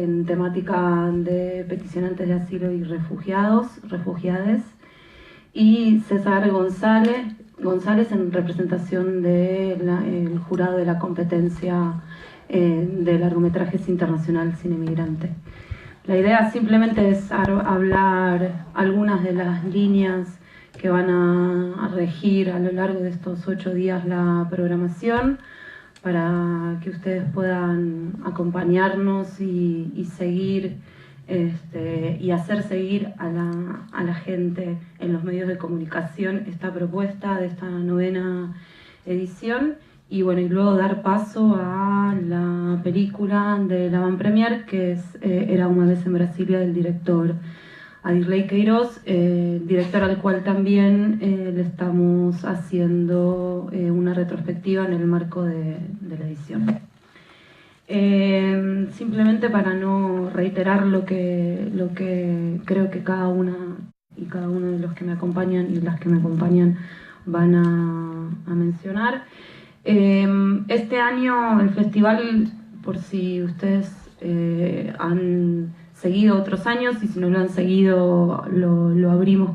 en temática de peticionantes de asilo y refugiades, y César González en representación del jurado de la competencia de largometrajes internacional cine migrante. La idea simplemente es hablar algunas de las líneas que van a regir a lo largo de estos 8 días la programación, para que ustedes puedan acompañarnos y seguir y hacer seguir a la gente en los medios de comunicación esta propuesta de esta 9ª edición. Y bueno, y luego dar paso a la película de la Van Premier, que es Era una vez en Brasilia, del director Adirley Queiroz, director al cual también le estamos haciendo una retrospectiva en el marco de la edición. Simplemente para no reiterar lo que creo que cada una y cada uno de los que me acompañan y las que me acompañan van a mencionar. Este año el festival, por si ustedes han seguido otros años, y si no lo han seguido lo abrimos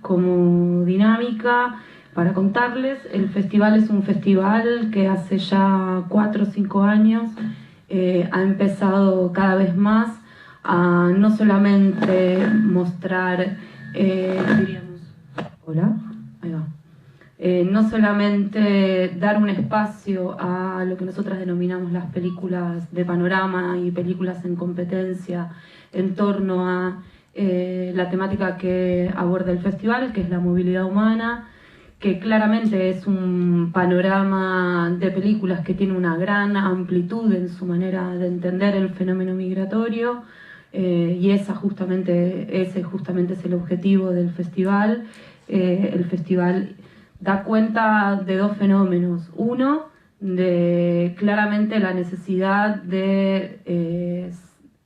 como dinámica para contarles. El festival es un festival que hace ya 4 o 5 años ha empezado cada vez más a no solamente mostrar, hola, ahí va. No solamente dar un espacio a lo que nosotras denominamos las películas de panorama y películas en competencia en torno a la temática que aborda el festival, que es la movilidad humana, que claramente es un panorama de películas que tiene una gran amplitud en su manera de entender el fenómeno migratorio, y ese justamente es el objetivo del festival. El festival da cuenta de 2 fenómenos. Uno, de claramente la necesidad de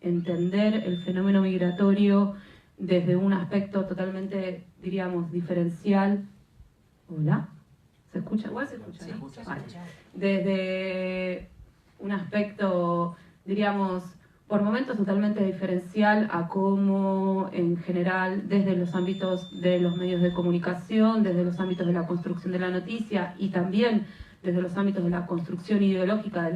entender el fenómeno migratorio desde un aspecto totalmente, diríamos, diferencial. ¿Hola? ¿Se escucha? ¿Igual se escucha? Sí, ¿No? Vale. Desde un aspecto, diríamos, por momentos totalmente diferencial a cómo en general desde los ámbitos de los medios de comunicación, desde los ámbitos de la construcción de la noticia y también desde los ámbitos de la construcción ideológica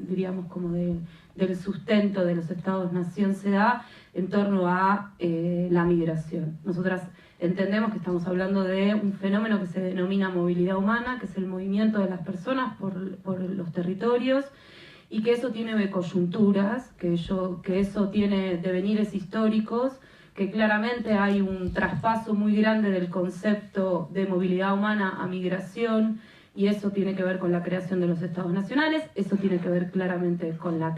diríamos como del sustento de los estados-nación se da en torno a la migración. Nosotras entendemos que estamos hablando de un fenómeno que se denomina movilidad humana, que es el movimiento de las personas por los territorios, y que eso tiene coyunturas, que eso tiene devenires históricos, que claramente hay un traspaso muy grande del concepto de movilidad humana a migración, y eso tiene que ver con la creación de los estados nacionales, eso tiene que ver claramente con la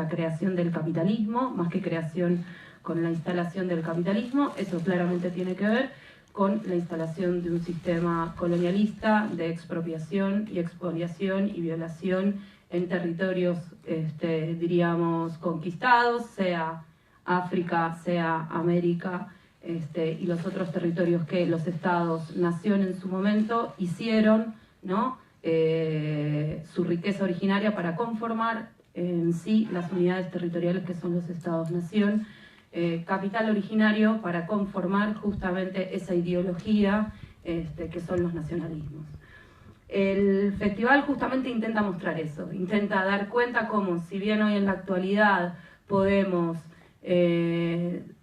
creación del capitalismo, más que creación, con la instalación del capitalismo, eso claramente tiene que ver con la instalación de un sistema colonialista de expropiación y expoliación y violación en territorios, diríamos, conquistados, sea África, sea América, y los otros territorios que los estados-nación en su momento hicieron, ¿no? Su riqueza originaria para conformar en sí las unidades territoriales que son los estados-nación, capital originario para conformar justamente esa ideología que son los nacionalismos. El festival justamente intenta mostrar eso, intenta dar cuenta cómo, si bien hoy en la actualidad podemos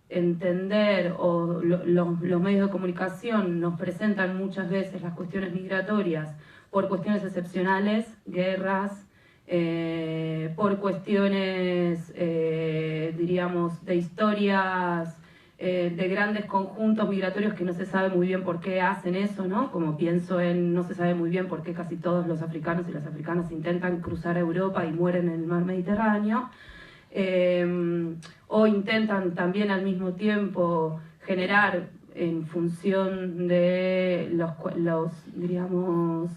entender, o los medios de comunicación nos presentan muchas veces las cuestiones migratorias por cuestiones excepcionales, guerras, por cuestiones, diríamos, de historias, de grandes conjuntos migratorios que no se sabe muy bien por qué hacen eso, ¿no? Como pienso en, no se sabe muy bien por qué casi todos los africanos y las africanas intentan cruzar a Europa y mueren en el mar Mediterráneo, o intentan también al mismo tiempo generar, en función de los diríamos,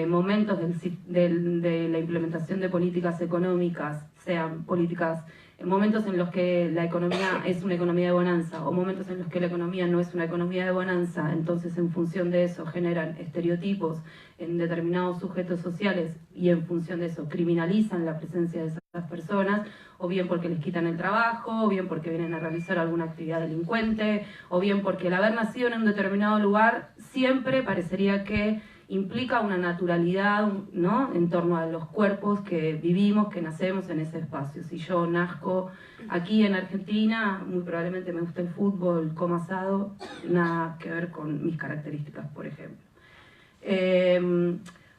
momentos de la implementación de políticas económicas, sean políticas, momentos en los que la economía es una economía de bonanza o momentos en los que la economía no es una economía de bonanza, entonces en función de eso generan estereotipos en determinados sujetos sociales y en función de eso criminalizan la presencia de esas personas, o bien porque les quitan el trabajo, o bien porque vienen a realizar alguna actividad delincuente, o bien porque el haber nacido en un determinado lugar siempre parecería que implica una naturalidad, ¿no?, en torno a los cuerpos que vivimos, que nacemos en ese espacio. Si yo nazco aquí en Argentina, muy probablemente me gusta el fútbol, como asado, nada que ver con mis características, por ejemplo.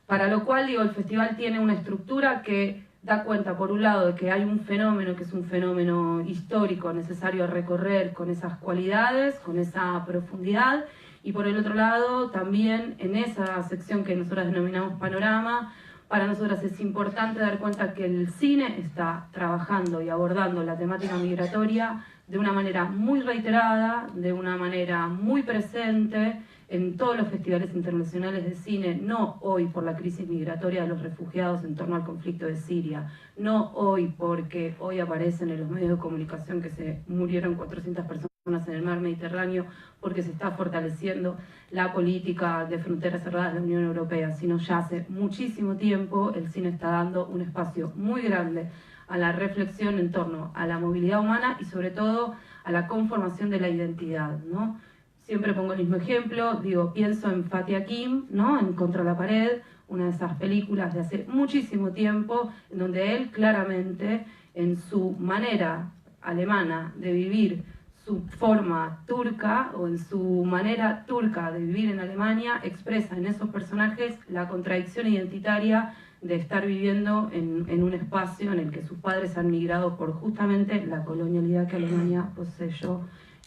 Para lo cual, digo, el festival tiene una estructura que da cuenta, por un lado, de que hay un fenómeno que es un fenómeno histórico necesario recorrer con esas cualidades, con esa profundidad, y por el otro lado, también en esa sección que nosotras denominamos panorama, para nosotras es importante dar cuenta que el cine está trabajando y abordando la temática migratoria de una manera muy reiterada, de una manera muy presente en todos los festivales internacionales de cine, no hoy por la crisis migratoria de los refugiados en torno al conflicto de Siria, no hoy porque hoy aparecen en los medios de comunicación que se murieron 400 personas en el mar Mediterráneo porque se está fortaleciendo la política de fronteras cerradas de la Unión Europea, sino ya hace muchísimo tiempo el cine está dando un espacio muy grande a la reflexión en torno a la movilidad humana y sobre todo a la conformación de la identidad, ¿no? Siempre pongo el mismo ejemplo, digo, pienso en Fatih Akin, ¿no?, en Contra la pared, una de esas películas de hace muchísimo tiempo, en donde él claramente, en su manera alemana de vivir su forma turca, o en su manera turca de vivir en Alemania, expresa en esos personajes la contradicción identitaria de estar viviendo en un espacio en el que sus padres han migrado por justamente la colonialidad que Alemania poseyó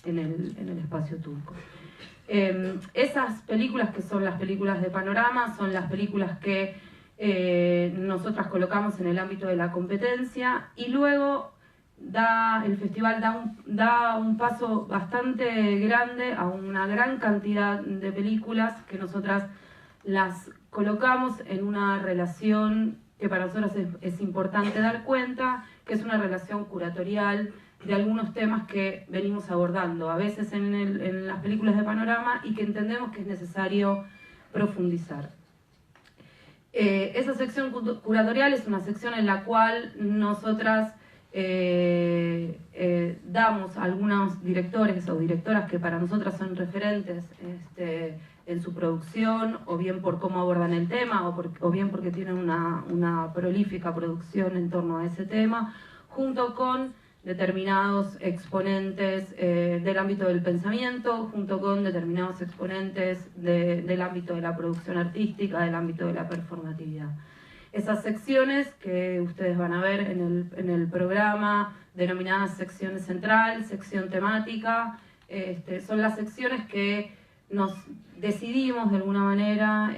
en el espacio turco. Esas películas, que son las películas de panorama, son las películas que nosotras colocamos en el ámbito de la competencia, y luego el festival da un paso bastante grande a una gran cantidad de películas que nosotras las colocamos en una relación que para nosotros es importante dar cuenta, que es una relación curatorial de algunos temas que venimos abordando, a veces en las películas de panorama, y que entendemos que es necesario profundizar. Esa sección curatorial es una sección en la cual nosotras damos a algunos directores o directoras que para nosotras son referentes en su producción, o bien por cómo abordan el tema, o bien porque tienen una prolífica producción en torno a ese tema, junto con determinados exponentes del ámbito del pensamiento, junto con determinados exponentes del ámbito de la producción artística, del ámbito de la performatividad. Esas secciones que ustedes van a ver en el programa, denominadas sección central, sección temática, son las secciones que nos decidimos de alguna manera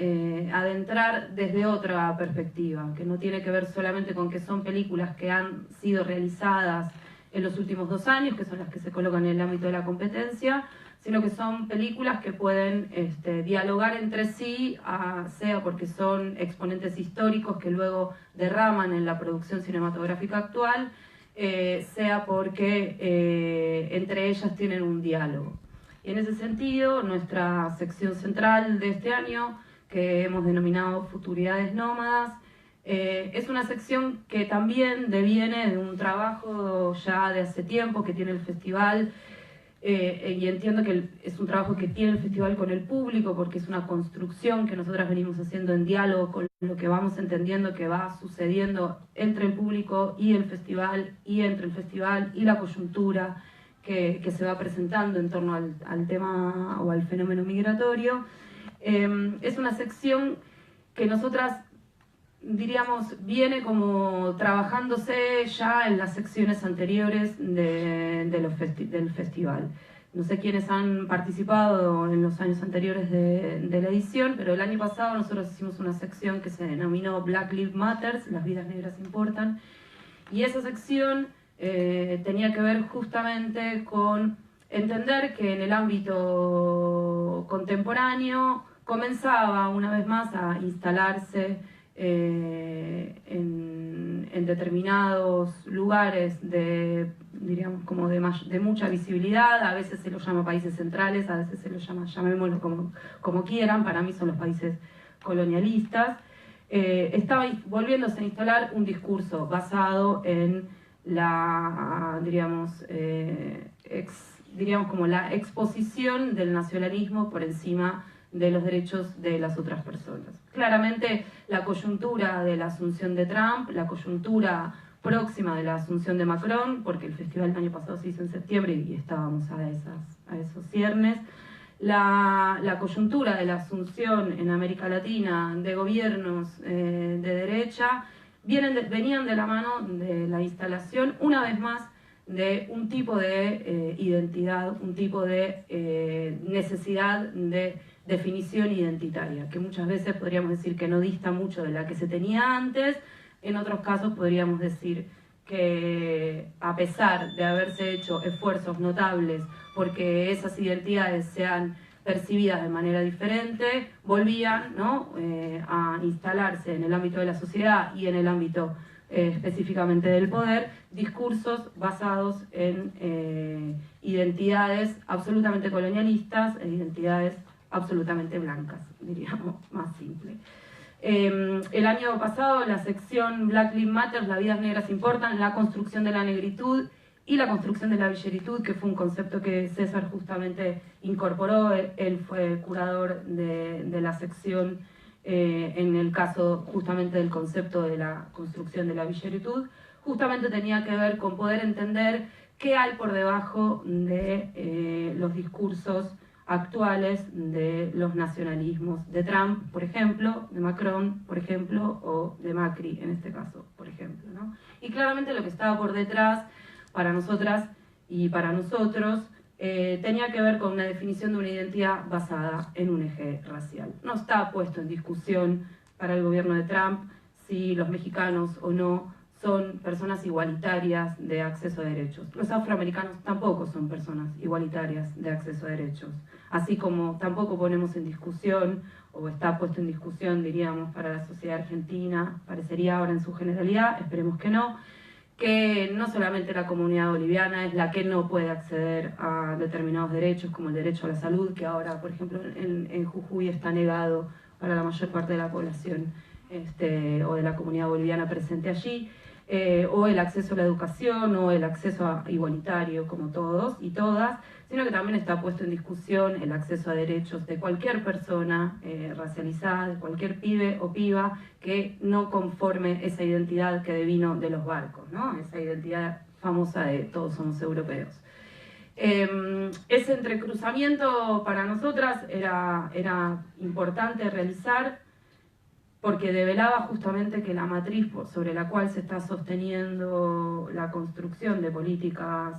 adentrar desde otra perspectiva, que no tiene que ver solamente con que son películas que han sido realizadas en los últimos 2 años, que son las que se colocan en el ámbito de la competencia, sino que son películas que pueden dialogar entre sí, sea porque son exponentes históricos que luego derraman en la producción cinematográfica actual, sea porque entre ellas tienen un diálogo. Y en ese sentido, nuestra sección central de este año, que hemos denominado Futuridades Nómadas, es una sección que también deviene de un trabajo ya de hace tiempo que tiene el festival, y entiendo que es un trabajo que tiene el festival con el público, porque es una construcción que nosotras venimos haciendo en diálogo con lo que vamos entendiendo que va sucediendo entre el público y el festival, y entre el festival y la coyuntura que se va presentando en torno al tema o al fenómeno migratorio. Es una sección que nosotras, diríamos, viene como trabajándose ya en las secciones anteriores del festival. No sé quiénes han participado en los años anteriores de la edición, pero el año pasado nosotros hicimos una sección que se denominó Black Lives Matter, las vidas negras importan, y esa sección tenía que ver justamente con entender que en el ámbito contemporáneo comenzaba una vez más a instalarse en determinados lugares diríamos, como de mucha visibilidad. A veces se los llama países centrales, a veces se los llama, llamémoslo como quieran, para mí son los países colonialistas. Estaba volviéndose a instalar un discurso basado en diríamos como la exposición del nacionalismo por encima de los derechos de las otras personas. Claramente la coyuntura de la asunción de Trump, la coyuntura próxima de la asunción de Macron, porque el festival del año pasado se hizo en septiembre y estábamos a esos ciernes, la coyuntura de la asunción en América Latina de gobiernos de derecha venían de la mano de la instalación, una vez más, de un tipo de identidad, un tipo de necesidad de definición identitaria, que muchas veces podríamos decir que no dista mucho de la que se tenía antes, en otros casos podríamos decir que a pesar de haberse hecho esfuerzos notables porque esas identidades sean percibidas de manera diferente, volvían, ¿no?, a instalarse en el ámbito de la sociedad y en el ámbito específicamente del poder, discursos basados en identidades absolutamente colonialistas e identidades absolutamente blancas, diríamos, más simple. El año pasado la sección Black Lives Matter, las vidas negras importan, la construcción de la negritud y la construcción de la villeritud, que fue un concepto que César justamente incorporó. Él fue curador de la sección en el caso justamente del concepto de la construcción de la villeritud. Justamente tenía que ver con poder entender qué hay por debajo de los discursos actuales de los nacionalismos de Trump, por ejemplo, de Macron, por ejemplo, o de Macri, en este caso, por ejemplo, ¿no? Y claramente lo que estaba por detrás, para nosotras y para nosotros, tenía que ver con una definición de una identidad basada en un eje racial. No está puesto en discusión para el gobierno de Trump si los mexicanos o no son personas igualitarias de acceso a derechos. Los afroamericanos tampoco son personas igualitarias de acceso a derechos. Así como tampoco ponemos en discusión, o está puesto en discusión, diríamos, para la sociedad argentina, parecería ahora en su generalidad, esperemos que no solamente la comunidad boliviana es la que no puede acceder a determinados derechos, como el derecho a la salud, que ahora, por ejemplo, en Jujuy está negado para la mayor parte de la población o de la comunidad boliviana presente allí, o el acceso a la educación, o el acceso igualitario, como todos y todas, sino que también está puesto en discusión el acceso a derechos de cualquier persona racializada, de cualquier pibe o piba que no conforme esa identidad que devino de los barcos, ¿no? Esa identidad famosa de todos somos europeos. Ese entrecruzamiento para nosotras era importante realizar, porque develaba justamente que la matriz sobre la cual se está sosteniendo la construcción de políticas,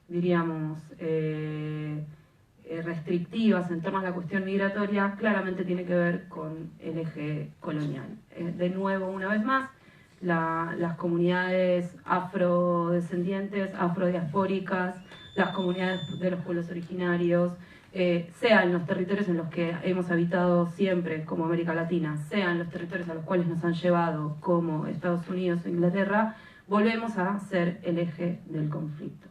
diríamos, restrictivas en torno a la cuestión migratoria, claramente tiene que ver con el eje colonial. De nuevo, una vez más, las comunidades afrodescendientes, afrodiaspóricas, las comunidades de los pueblos originarios, sean los territorios en los que hemos habitado siempre como América Latina, sean los territorios a los cuales nos han llevado como Estados Unidos o Inglaterra, volvemos a ser el eje del conflicto,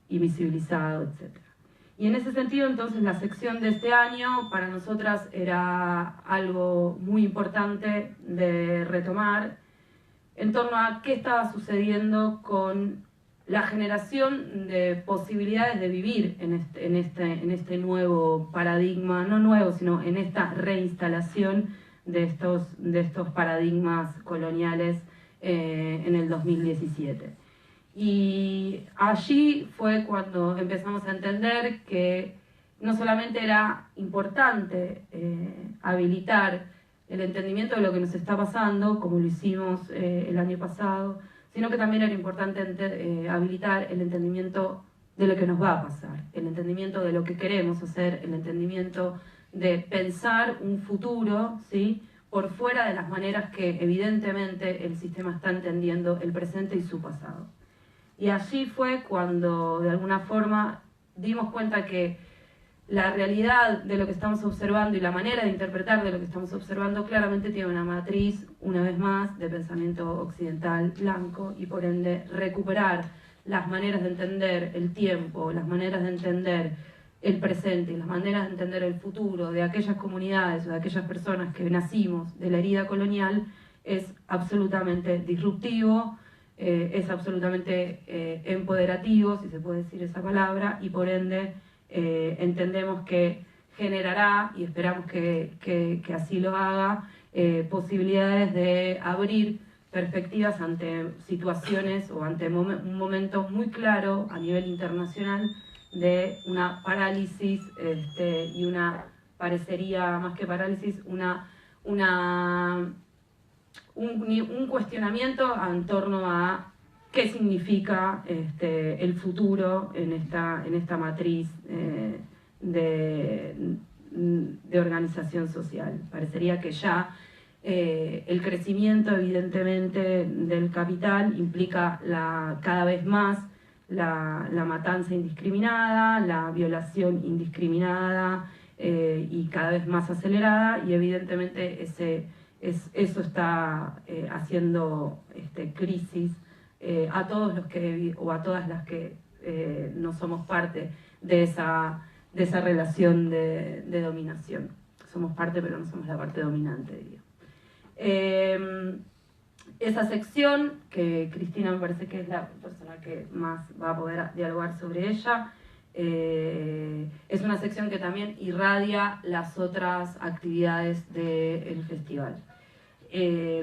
invisibilizado, etc. Y en ese sentido, entonces, la sección de este año para nosotras era algo muy importante de retomar en torno a qué estaba sucediendo con la generación de posibilidades de vivir en este nuevo paradigma, no nuevo, sino en esta reinstalación de estos paradigmas coloniales en el 2017. Y allí fue cuando empezamos a entender que no solamente era importante habilitar el entendimiento de lo que nos está pasando, como lo hicimos el año pasado, sino que también era importante habilitar el entendimiento de lo que nos va a pasar, el entendimiento de lo que queremos hacer, el entendimiento de pensar un futuro, ¿sí?, por fuera de las maneras que evidentemente el sistema está entendiendo el presente y su pasado. Y allí fue cuando, de alguna forma, dimos cuenta que la realidad de lo que estamos observando y la manera de interpretar de lo que estamos observando claramente tiene una matriz, una vez más, de pensamiento occidental blanco, y por ende recuperar las maneras de entender el tiempo, las maneras de entender el presente y las maneras de entender el futuro de aquellas comunidades o de aquellas personas que nacimos de la herida colonial es absolutamente disruptivo, es absolutamente empoderativo, si se puede decir esa palabra, y por ende entendemos que generará, y esperamos que así lo haga, posibilidades de abrir perspectivas ante situaciones o ante un momento muy claro a nivel internacional de una parálisis y una, parecería más que parálisis, un cuestionamiento en torno a qué significa el futuro en esta matriz de organización social. Parecería que ya el crecimiento, evidentemente, del capital implica cada vez más la matanza indiscriminada, la violación indiscriminada y cada vez más acelerada, y evidentemente eso está haciendo crisis a todos los que, o a todas las que no somos parte de esa relación de dominación. Somos parte, pero no somos la parte dominante, diría. Esa sección, que Cristina me parece que es la persona que más va a poder dialogar sobre ella, es una sección que también irradia las otras actividades del festival,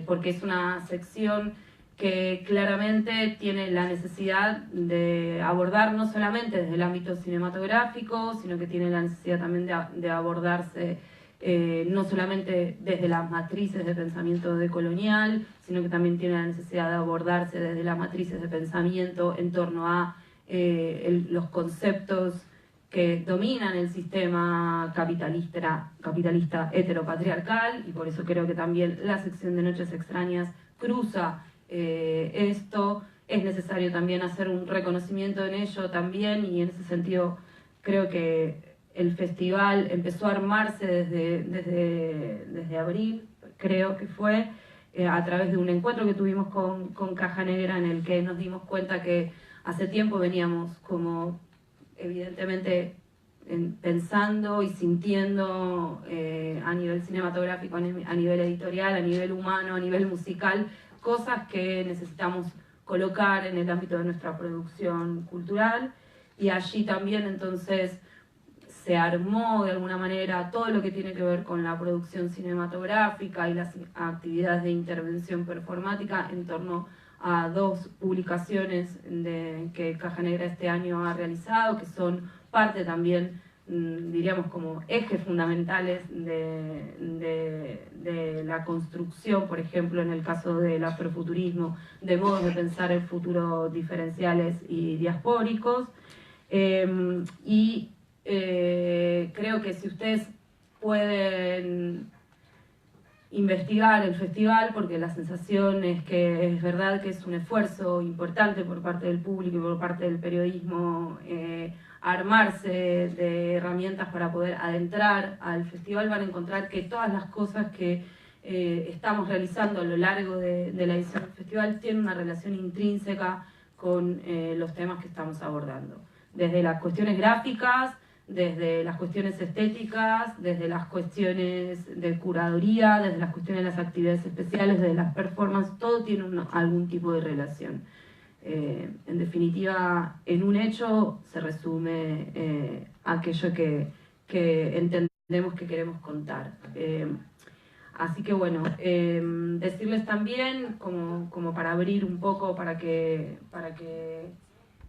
porque es una sección que claramente tiene la necesidad de abordar no solamente desde el ámbito cinematográfico, sino que tiene la necesidad también de abordarse no solamente desde las matrices de pensamiento decolonial, sino que también tiene la necesidad de abordarse desde las matrices de pensamiento en torno a los conceptos que dominan el sistema capitalista heteropatriarcal, y por eso creo que también la sección de Noches Extrañas cruza esto. Es necesario también hacer un reconocimiento en ello también, y en ese sentido creo que el festival empezó a armarse desde abril, creo que fue, a través de un encuentro que tuvimos con Caja Negra, en el que nos dimos cuenta que hace tiempo veníamos como evidentemente pensando y sintiendo a nivel cinematográfico, a nivel editorial, a nivel humano, a nivel musical, cosas que necesitamos colocar en el ámbito de nuestra producción cultural, y allí también entonces se armó de alguna manera todo lo que tiene que ver con la producción cinematográfica y las actividades de intervención performática en torno a dos publicaciones que Caja Negra este año ha realizado, que son parte también, diríamos, como ejes fundamentales de la construcción, por ejemplo, en el caso del afrofuturismo, de modos de pensar el futuro diferenciales y diaspóricos. Creo que si ustedes pueden investigar el festival, porque la sensación es que es verdad que es un esfuerzo importante por parte del público y por parte del periodismo armarse de herramientas para poder adentrar al festival, van a encontrar que todas las cosas que estamos realizando a lo largo de la edición del festival tienen una relación intrínseca con los temas que estamos abordando. Desde las cuestiones gráficas, desde las cuestiones estéticas, desde las cuestiones de curaduría, desde las cuestiones de las actividades especiales, desde las performances, todo tiene algún tipo de relación. En definitiva, en un hecho se resume aquello que entendemos que queremos contar. Así que bueno, decirles también, como para abrir un poco, para que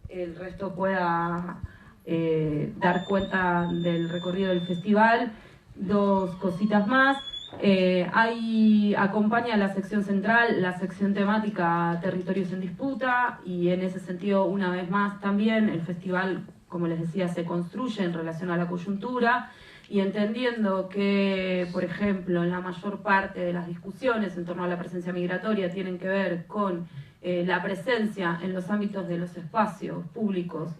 el resto pueda dar cuenta del recorrido del festival, dos cositas más. Acompaña la sección central, la sección temática Territorios en Disputa, y en ese sentido, una vez más también, el festival, como les decía, se construye en relación a la coyuntura, y entendiendo que, por ejemplo, la mayor parte de las discusiones en torno a la presencia migratoria tienen que ver con la presencia en los ámbitos de los espacios públicos,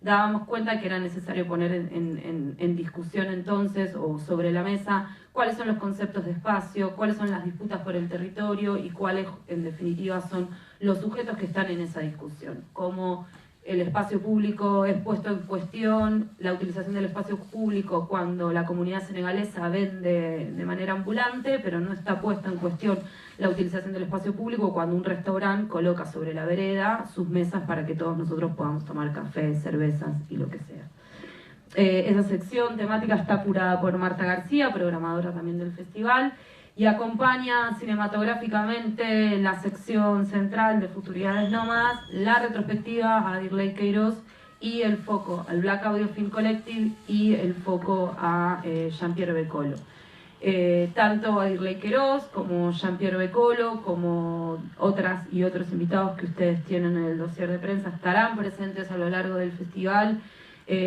dábamos cuenta que era necesario poner en discusión entonces, o sobre la mesa, cuáles son los conceptos de espacio, cuáles son las disputas por el territorio y cuáles en definitiva son los sujetos que están en esa discusión. Cómo el espacio público es puesto en cuestión, la utilización del espacio público cuando la comunidad senegalesa vende de manera ambulante, pero no está puesta en cuestión la utilización del espacio público cuando un restaurante coloca sobre la vereda sus mesas para que todos nosotros podamos tomar café, cervezas y lo que sea. Esa sección temática está curada por Marta García, programadora también del festival, y acompaña cinematográficamente la sección central de Futuridades Nómadas, la retrospectiva a Dirley Queiroz y el foco al Black Audio Film Collective y el foco a Jean-Pierre Becolo. Tanto a Dirley Queiroz como Jean-Pierre Becolo, como otras y otros invitados que ustedes tienen en el dossier de prensa estarán presentes a lo largo del festival.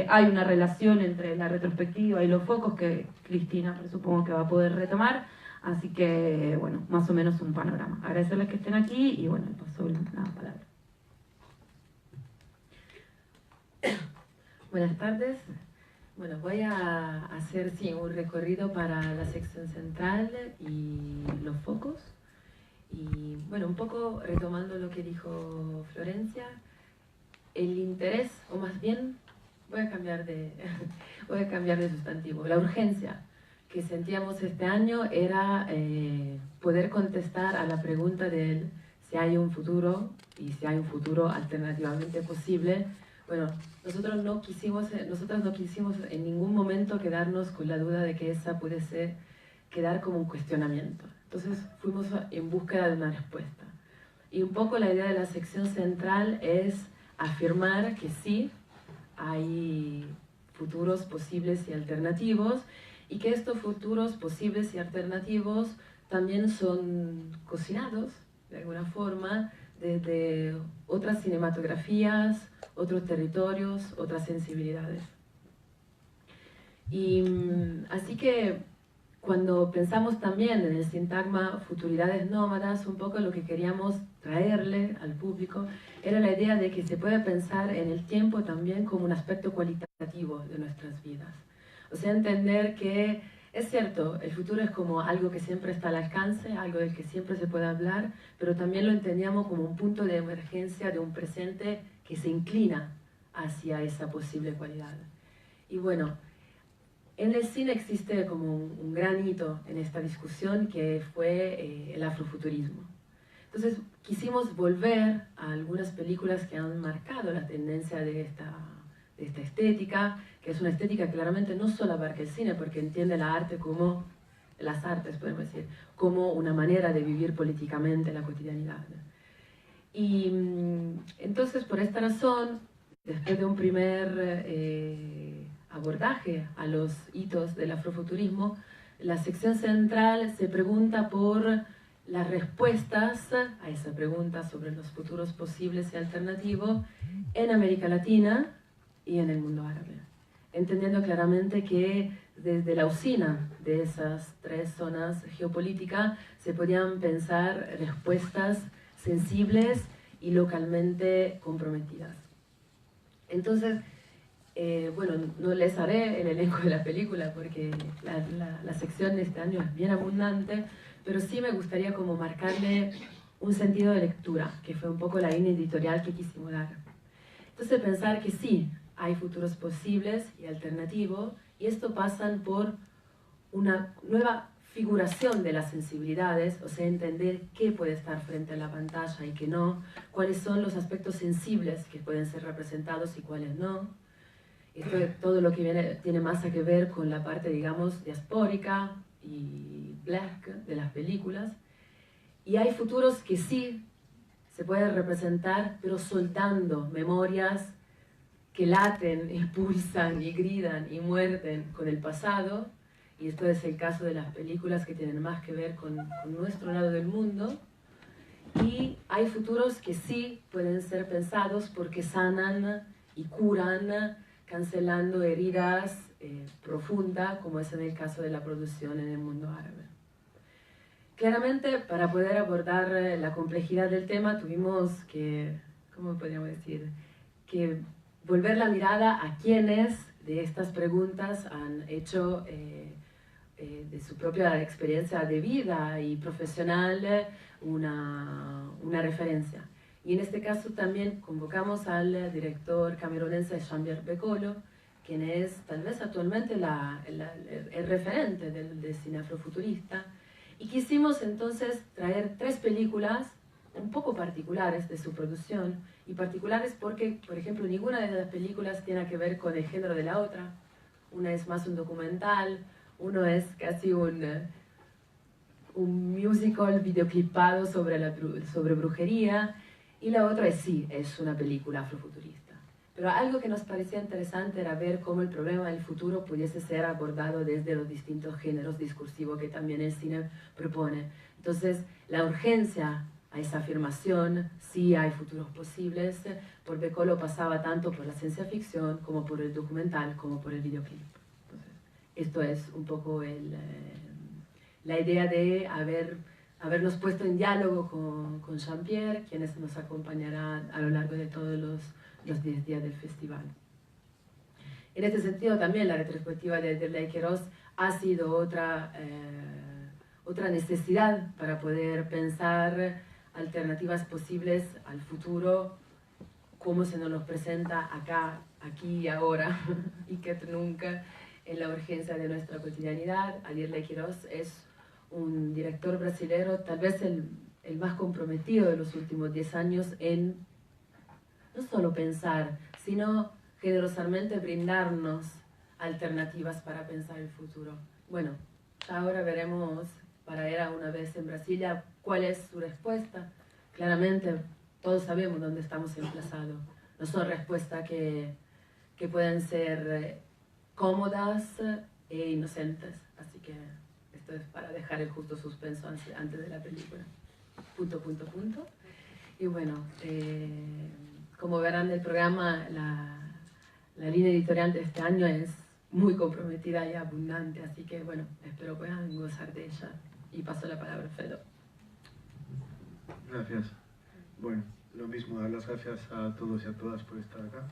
Hay una relación entre la retrospectiva y los focos que Cristina supongo que va a poder retomar, así que bueno, más o menos un panorama. Agradecerles que estén aquí y bueno, paso la palabra. Buenas tardes. Bueno, voy a hacer un recorrido para la sección central y los focos. Y bueno, un poco retomando lo que dijo Florencia, el interés, o más bien, voy a cambiar de sustantivo. La urgencia que sentíamos este año era poder contestar a la pregunta de si hay un futuro y si hay un futuro alternativamente posible. Bueno, nosotras no quisimos en ningún momento quedarnos con la duda de que esa puede quedar como un cuestionamiento. Entonces fuimos en búsqueda de una respuesta. Y un poco la idea de la sección central es afirmar que sí, hay futuros posibles y alternativos, y que estos futuros posibles y alternativos también son cocinados, de alguna forma, desde otras cinematografías, otros territorios, otras sensibilidades. Y así que cuando pensamos también en el sintagma Futuridades Nómadas, un poco lo que queríamos traerle al público era la idea de que se puede pensar en el tiempo también como un aspecto cualitativo de nuestras vidas. O sea, entender que es cierto, el futuro es como algo que siempre está al alcance, algo del que siempre se puede hablar, pero también lo entendíamos como un punto de emergencia de un presente que se inclina hacia esa posible cualidad. Y bueno, en el cine existe como un gran hito en esta discusión que fue el afrofuturismo. Entonces quisimos volver a algunas películas que han marcado la tendencia de esta estética, que es una estética que claramente no solo abarca el cine, porque entiende la arte como, las artes podemos decir, como una manera de vivir políticamente la cotidianidad. Y entonces por esta razón, después de un primer abordaje a los hitos del afrofuturismo, la sección central se pregunta por las respuestas a esa pregunta sobre los futuros posibles y alternativos en América Latina y en el mundo árabe, entendiendo claramente que desde la usina de esas tres zonas geopolíticas se podían pensar respuestas sensibles y localmente comprometidas. Entonces, bueno, no les haré el elenco de la película porque la sección de este año es bien abundante, pero sí me gustaría como marcarle un sentido de lectura, que fue un poco la línea editorial que quisimos dar. Entonces pensar que sí, hay futuros posibles y alternativos, y esto pasa por una nueva figuración de las sensibilidades, o sea, entender qué puede estar frente a la pantalla y qué no, cuáles son los aspectos sensibles que pueden ser representados y cuáles no. Esto es todo lo que tiene más que ver con la parte, digamos, diaspórica y black de las películas. Y hay futuros que sí se pueden representar, pero soltando memorias que laten y pulsan y gritan y muerden con el pasado. Y esto es el caso de las películas que tienen más que ver con nuestro lado del mundo. Y hay futuros que sí pueden ser pensados porque sanan y curan, cancelando heridas profundas, como es en el caso de la producción en el mundo árabe. Claramente, para poder abordar la complejidad del tema, tuvimos que, ¿cómo podríamos decir?, que volver la mirada a quienes de estas preguntas han hecho de su propia experiencia de vida y profesional una referencia. Y en este caso también convocamos al director camerunense Jean-Pierre Bekolo, quien es tal vez actualmente el referente del cine afrofuturista. Y quisimos entonces traer 3 películas un poco particulares de su producción, y particulares porque, por ejemplo, ninguna de las películas tiene que ver con el género de la otra. Una es más un documental, uno es casi un musical videoclipado sobre brujería, y la otra es una película afrofuturista. Pero algo que nos parecía interesante era ver cómo el problema del futuro pudiese ser abordado desde los distintos géneros discursivos que también el cine propone. Entonces, la urgencia a esa afirmación, sí hay futuros posibles, por Bekolo pasaba tanto por la ciencia ficción como por el documental, como por el videoclip. Entonces, esto es un poco la idea de habernos puesto en diálogo con Jean-Pierre, quien nos acompañará a lo largo de todos los 10 días del festival. En este sentido también la retrospectiva de Ley Queiroz ha sido otra necesidad para poder pensar alternativas posibles al futuro, como se nos los presenta acá, aquí y ahora, y que nunca, en la urgencia de nuestra cotidianidad. Alier Ley Queiroz es un director brasilero, tal vez el más comprometido de los últimos 10 años en no solo pensar, sino generosamente brindarnos alternativas para pensar el futuro. Bueno, ahora veremos, para ir a una vez en Brasilia, cuál es su respuesta. Claramente, todos sabemos dónde estamos emplazados. No son respuestas que pueden ser cómodas e inocentes. Así que esto es para dejar el justo suspenso antes de la película. Punto, punto, punto. Y bueno, como verán del programa, la línea editorial de este año es muy comprometida y abundante, así que bueno, espero puedan gozar de ella. Y paso la palabra a Fedo. Gracias. Bueno, lo mismo, dar las gracias a todos y a todas por estar acá.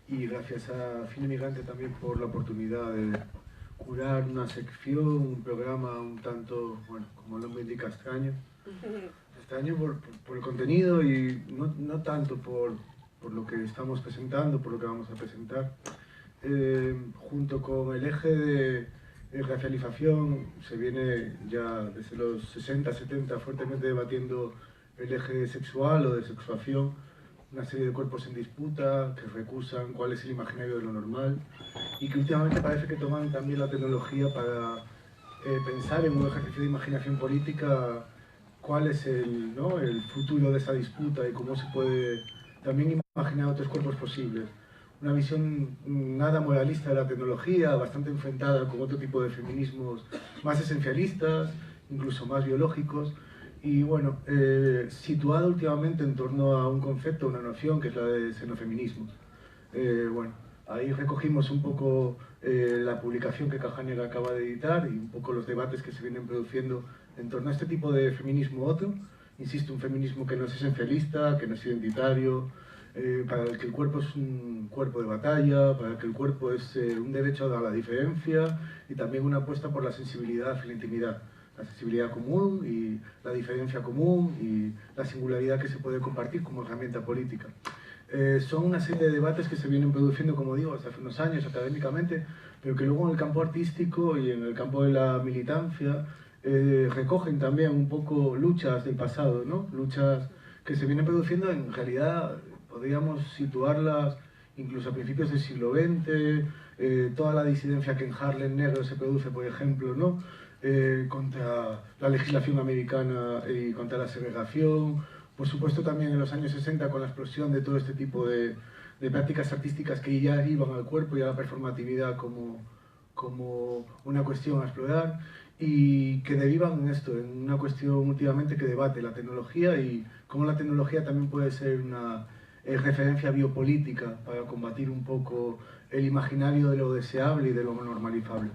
Y gracias a Cine Migrante también por la oportunidad de curar una sección, un programa un tanto, bueno, como el nombre indica, extraño. Extraño por el contenido y no tanto por lo que estamos presentando, por lo que vamos a presentar. Junto con el eje de racialización, se viene ya desde los 60, 70 fuertemente debatiendo el eje sexual o de sexuación, una serie de cuerpos en disputa que recusan cuál es el imaginario de lo normal y que últimamente parece que toman también la tecnología para pensar en un ejercicio de imaginación política cuál es el futuro de esa disputa y cómo se puede también imaginar otros cuerpos posibles. Una visión nada moralista de la tecnología, bastante enfrentada con otro tipo de feminismos más esencialistas, incluso más biológicos, y bueno, situada últimamente en torno a un concepto, una noción, que es la de xenofeminismo. Bueno, ahí recogimos un poco la publicación que Cajañera acaba de editar y un poco los debates que se vienen produciendo en torno a este tipo de feminismo otro. Insisto, un feminismo que no es esencialista, que no es identitario, para el que el cuerpo es un cuerpo de batalla, para el que el cuerpo es un derecho a la diferencia y también una apuesta por la sensibilidad y la intimidad. La sensibilidad común y la diferencia común y la singularidad que se puede compartir como herramienta política. Son una serie de debates que se vienen produciendo, como digo, hasta hace unos años académicamente, pero que luego en el campo artístico y en el campo de la militancia recogen también un poco luchas del pasado, ¿no? Luchas que se vienen produciendo en realidad, podríamos situarlas incluso a principios del siglo XX, toda la disidencia que en Harlem Negro se produce, por ejemplo, ¿no? Contra la legislación americana y contra la segregación, por supuesto también en los años 60 con la explosión de todo este tipo de prácticas artísticas que ya iban al cuerpo y a la performatividad como una cuestión a explorar y que derivan en esto, en una cuestión últimamente que debate la tecnología y cómo la tecnología también puede ser una referencia biopolítica para combatir un poco el imaginario de lo deseable y de lo normalizable.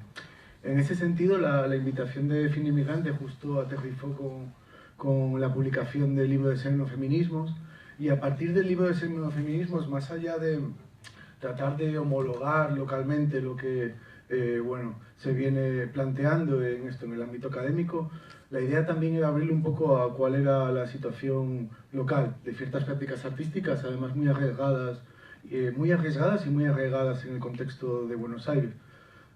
En ese sentido, la invitación de Cine Migrante justo aterrizó con la publicación del libro de Xenofeminismos y a partir del libro de Xenofeminismos, más allá de tratar de homologar localmente lo que bueno, se viene planteando en el ámbito académico, la idea también era abrirle un poco a cuál era la situación local de ciertas prácticas artísticas, además muy arriesgadas y muy arraigadas en el contexto de Buenos Aires,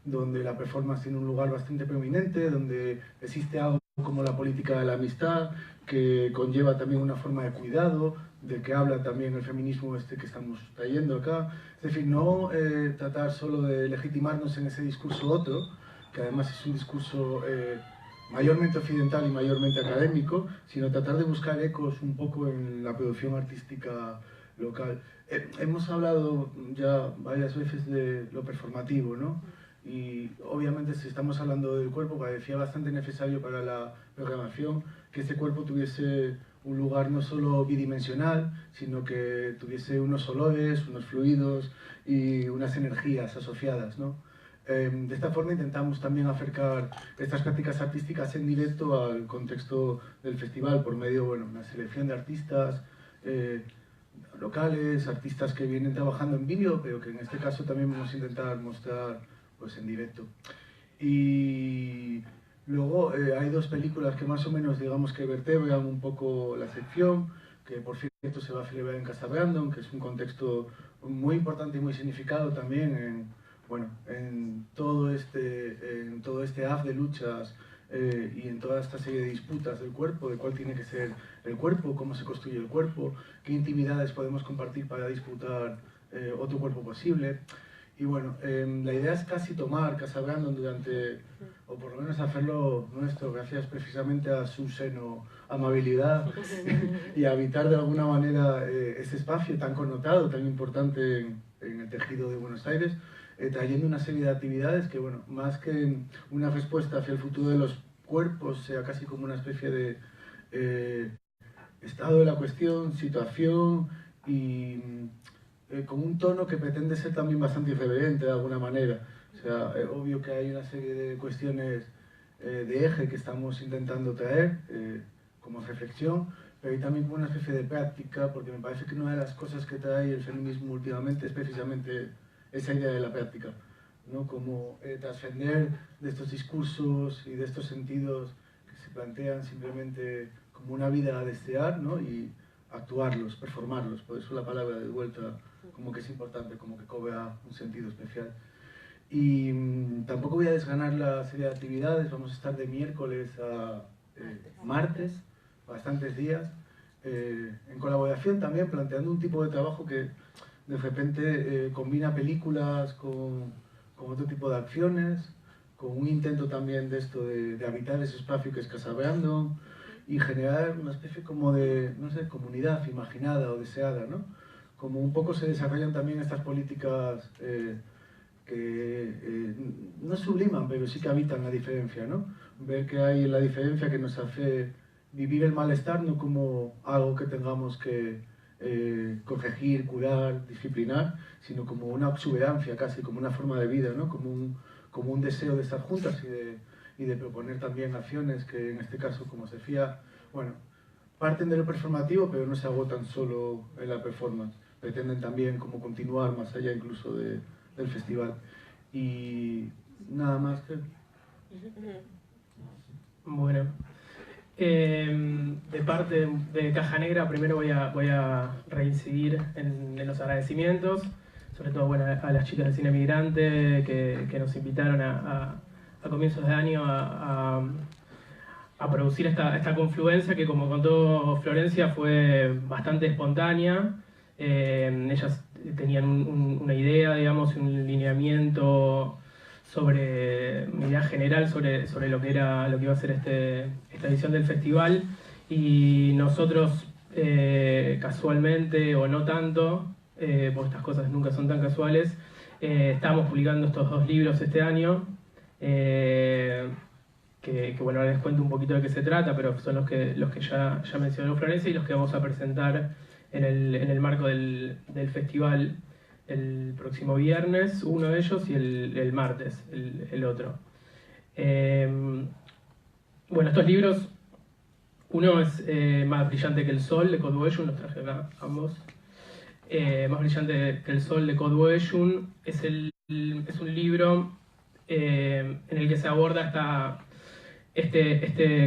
donde la performance tiene un lugar bastante prominente, donde existe algo como la política de la amistad, que conlleva también una forma de cuidado, del que habla también el feminismo que estamos trayendo acá. Es decir, no tratar solo de legitimarnos en ese discurso otro, que además es un discurso mayormente occidental y mayormente académico, sino tratar de buscar ecos un poco en la producción artística local. Hemos hablado ya varias veces de lo performativo, ¿no? Y obviamente si estamos hablando del cuerpo, parecía bastante necesario para la programación que ese cuerpo tuviese un lugar no solo bidimensional, sino que tuviese unos olores, unos fluidos y unas energías asociadas, ¿no? De esta forma intentamos también acercar estas prácticas artísticas en directo al contexto del festival por medio, bueno, una selección de artistas locales, artistas que vienen trabajando en vídeo, pero que en este caso también vamos a intentar mostrar pues en directo. Y luego hay dos películas que más o menos digamos que vertebran un poco la sección, que por cierto se va a celebrar en Casa Brandon, que es un contexto muy importante y muy significado también en todo este haz de luchas y en toda esta serie de disputas del cuerpo, de cuál tiene que ser el cuerpo, cómo se construye el cuerpo, qué intimidades podemos compartir para disputar otro cuerpo posible. Y bueno, la idea es casi tomar Casa Brandon o por lo menos hacerlo nuestro, gracias precisamente a su seno amabilidad y a habitar de alguna manera ese espacio tan connotado, tan importante en el tejido de Buenos Aires, trayendo una serie de actividades que, bueno, más que una respuesta hacia el futuro de los cuerpos, sea casi como una especie de estado de la cuestión, situación y con un tono que pretende ser también bastante irreverente de alguna manera. O sea, obvio que hay una serie de cuestiones de eje que estamos intentando traer como reflexión, pero hay también como una especie de práctica, porque me parece que una de las cosas que trae el feminismo últimamente es precisamente esa idea de la práctica, ¿no? Como trascender de estos discursos y de estos sentidos que se plantean simplemente como una vida a desear, ¿no? Y actuarlos, performarlos, por eso la palabra de vuelta como que es importante, como que cobra un sentido especial. Y tampoco voy a desganar la serie de actividades, vamos a estar de miércoles a martes, bastantes días, en colaboración también, planteando un tipo de trabajo que de repente combina películas con otro tipo de acciones, con un intento también de esto de habitar ese espacio que es Casa Brandon y generar una especie como de, no sé, comunidad imaginada o deseada, ¿no? Como un poco se desarrollan también estas políticas que no subliman, pero sí que habitan la diferencia, ¿no? Ver que hay la diferencia que nos hace vivir el malestar no como algo que tengamos que corregir, curar, disciplinar, sino como una exuberancia casi, como una forma de vida, ¿no? Como un deseo de estar juntas y de proponer también acciones que en este caso, como se decía, bueno, parten de lo performativo, pero no se agotan solo en la performance, pretenden también como continuar más allá incluso del festival. Y nada más que... Bueno, de parte de Caja Negra, primero voy a reincidir en los agradecimientos, sobre todo bueno, a las chicas de Cine Migrante que nos invitaron a comienzos de año a producir esta confluencia que, como contó Florencia, fue bastante espontánea. Ellas tenían una idea, digamos, un lineamiento sobre una idea general sobre lo que iba a ser esta edición del festival, y nosotros casualmente o no tanto, porque estas cosas nunca son tan casuales, estamos publicando estos dos libros este año, que bueno, ahora les cuento un poquito de qué se trata, pero son los que ya mencionó Florencia y los que vamos a presentar en el marco del festival el próximo viernes, uno de ellos, y el martes, el otro. Bueno, estos libros, uno es Más brillante que el sol, de Kurt Wellum, los traje acá ambos. Más brillante que el sol, de Kurt Wellum, es un libro en el que se aborda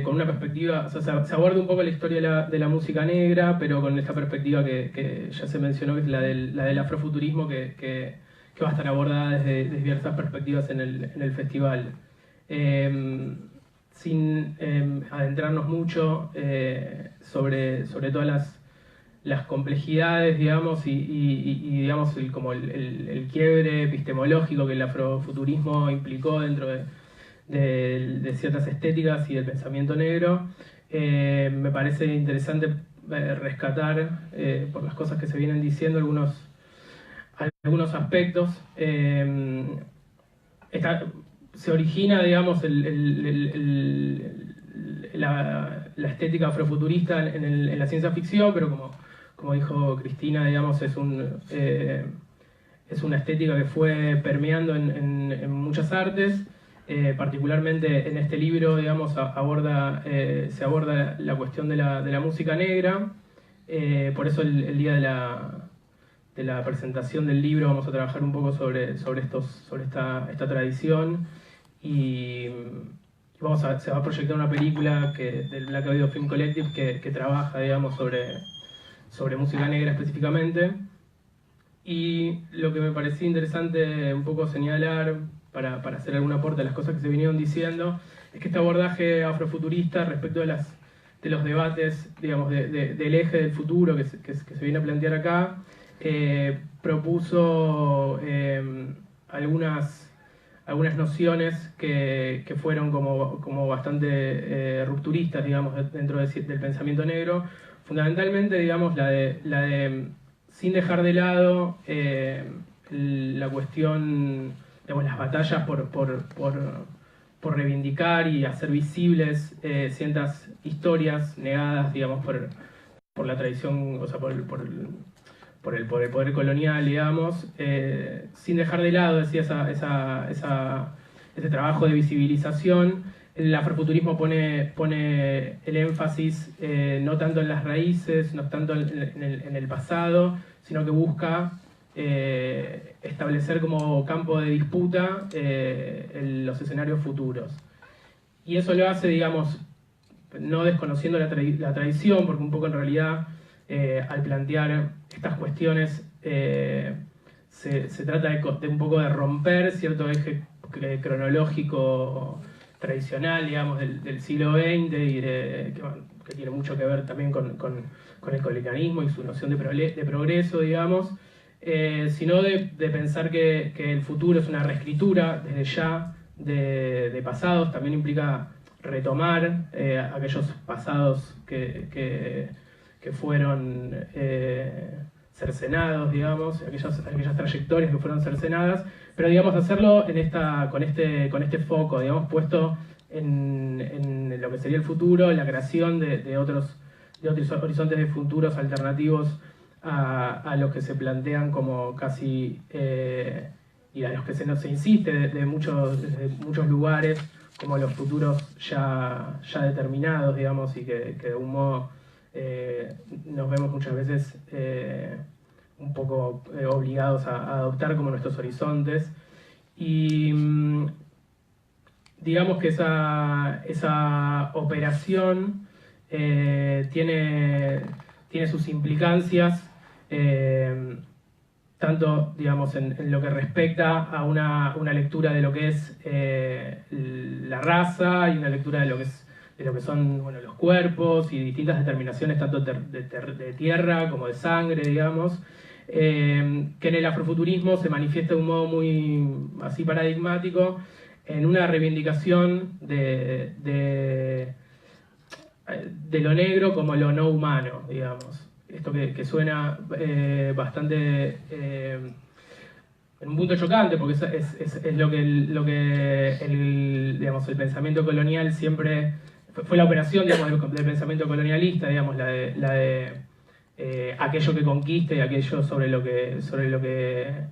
con una perspectiva, o sea, se aborda un poco la historia de la música negra, pero con esta perspectiva que ya se mencionó, que es la del afrofuturismo, que va a estar abordada desde diversas perspectivas en el festival. Sin adentrarnos mucho sobre todas las complejidades, digamos, y digamos, el quiebre epistemológico que el afrofuturismo implicó dentro de ciertas estéticas y del pensamiento negro, me parece interesante rescatar, por las cosas que se vienen diciendo, algunos aspectos. Se origina, digamos, la estética afrofuturista en la ciencia ficción, pero como dijo Cristina, digamos, es una estética que fue permeando en muchas artes. Particularmente en este libro, digamos, se aborda la cuestión de la música negra. Por eso el día de la presentación del libro vamos a trabajar un poco sobre esta tradición, y se va a proyectar una película del Black Audio Film Collective que trabaja, digamos, sobre música negra específicamente. Y lo que me parecía interesante un poco señalar, para hacer algún aporte a las cosas que se vinieron diciendo, es que este abordaje afrofuturista respecto de los debates, digamos, del eje del futuro que se viene a plantear acá, propuso algunas nociones que fueron como bastante rupturistas, digamos, dentro del pensamiento negro. Fundamentalmente, digamos, la de sin dejar de lado la cuestión, digamos, las batallas por reivindicar y hacer visibles ciertas historias negadas, digamos, por la tradición, o sea, por el poder colonial, digamos, sin dejar de lado, decía, ese trabajo de visibilización. El afrofuturismo pone el énfasis no tanto en las raíces, no tanto en el pasado, sino que busca establecer como campo de disputa los escenarios futuros. Y eso lo hace, digamos, no desconociendo la tradición, porque un poco en realidad al plantear estas cuestiones se trata de un poco de romper cierto eje cronológico tradicional, digamos, del siglo XX, y que tiene mucho que ver también con el colonialismo y su noción de progreso, digamos, sino de pensar que el futuro es una reescritura desde ya de pasados. También implica retomar aquellos pasados que fueron cercenados, digamos, aquellas trayectorias que fueron cercenadas, pero, digamos, hacerlo con este foco, digamos, puesto en lo que sería el futuro, en la creación de otros horizontes de futuros alternativos a los que se plantean como casi, y a los que se insiste desde muchos lugares, como los futuros ya determinados, digamos, y que de algún modo nos vemos muchas veces un poco obligados a adoptar como nuestros horizontes. Y digamos que esa operación tiene sus implicancias, tanto, digamos, en lo que respecta a una lectura de lo que es la raza, y una lectura de lo que son, bueno, los cuerpos y distintas determinaciones tanto de tierra como de sangre, digamos, que en el afrofuturismo se manifiesta de un modo muy así paradigmático en una reivindicación de lo negro como lo no humano, digamos. Esto que suena bastante en un punto chocante, porque es lo que digamos, el pensamiento colonial siempre fue la operación, digamos, del pensamiento colonialista, digamos, la de aquello que conquista y aquello aquello que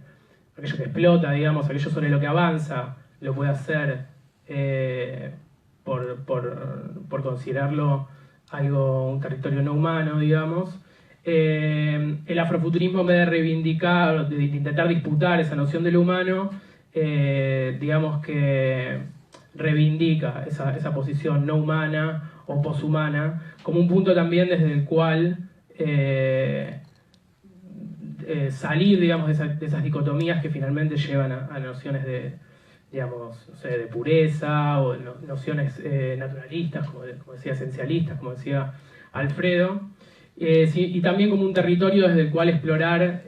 explota, digamos, aquello sobre lo que avanza, lo puede hacer por considerarlo un territorio no humano, digamos. El afrofuturismo, en vez de reivindicar, de intentar disputar esa noción de lo humano, digamos que reivindica esa posición no humana o poshumana como un punto también desde el cual salir, digamos, de esas dicotomías que finalmente llevan a nociones de, digamos, no sé, de pureza o nociones naturalistas, como decía, esencialistas, como decía Alfredo, sí, y también como un territorio desde el cual explorar,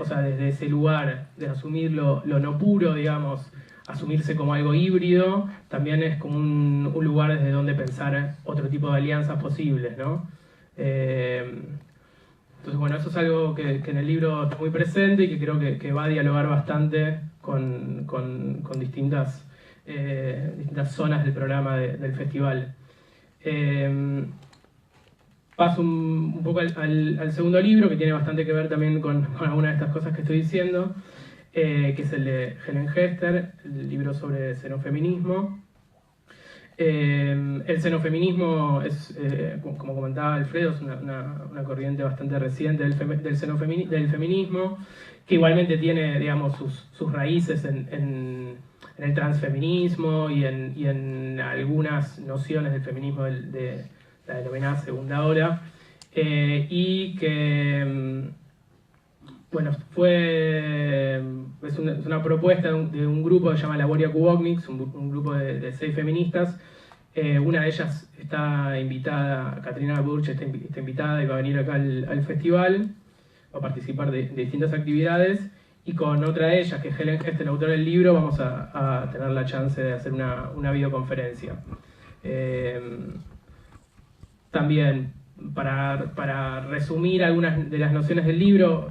o sea, desde ese lugar de asumir lo no puro, digamos, asumirse como algo híbrido, también es como un lugar desde donde pensar otro tipo de alianzas posibles, ¿no? Entonces, bueno, eso es algo que en el libro está muy presente y que creo que va a dialogar bastante con distintas zonas del programa del festival. Paso un poco al segundo libro, que tiene bastante que ver también con algunas de estas cosas que estoy diciendo, que es el de Helen Hester, el libro sobre xenofeminismo. El xenofeminismo es, como comentaba Alfredo, es una corriente bastante reciente del feminismo, que igualmente tiene, digamos, sus raíces en el transfeminismo y en algunas nociones del feminismo de la denominada segunda ola, y que, bueno, es una propuesta de un grupo que se llama Laboria Kubokniks, un grupo de 6 feministas. Una de ellas está invitada, Katrina Burch está invitada y va a venir acá al festival, va a participar de distintas actividades, y con otra de ellas, que es Helen Hester, la autora del libro, vamos a tener la chance de hacer una videoconferencia. También, para resumir algunas de las nociones del libro,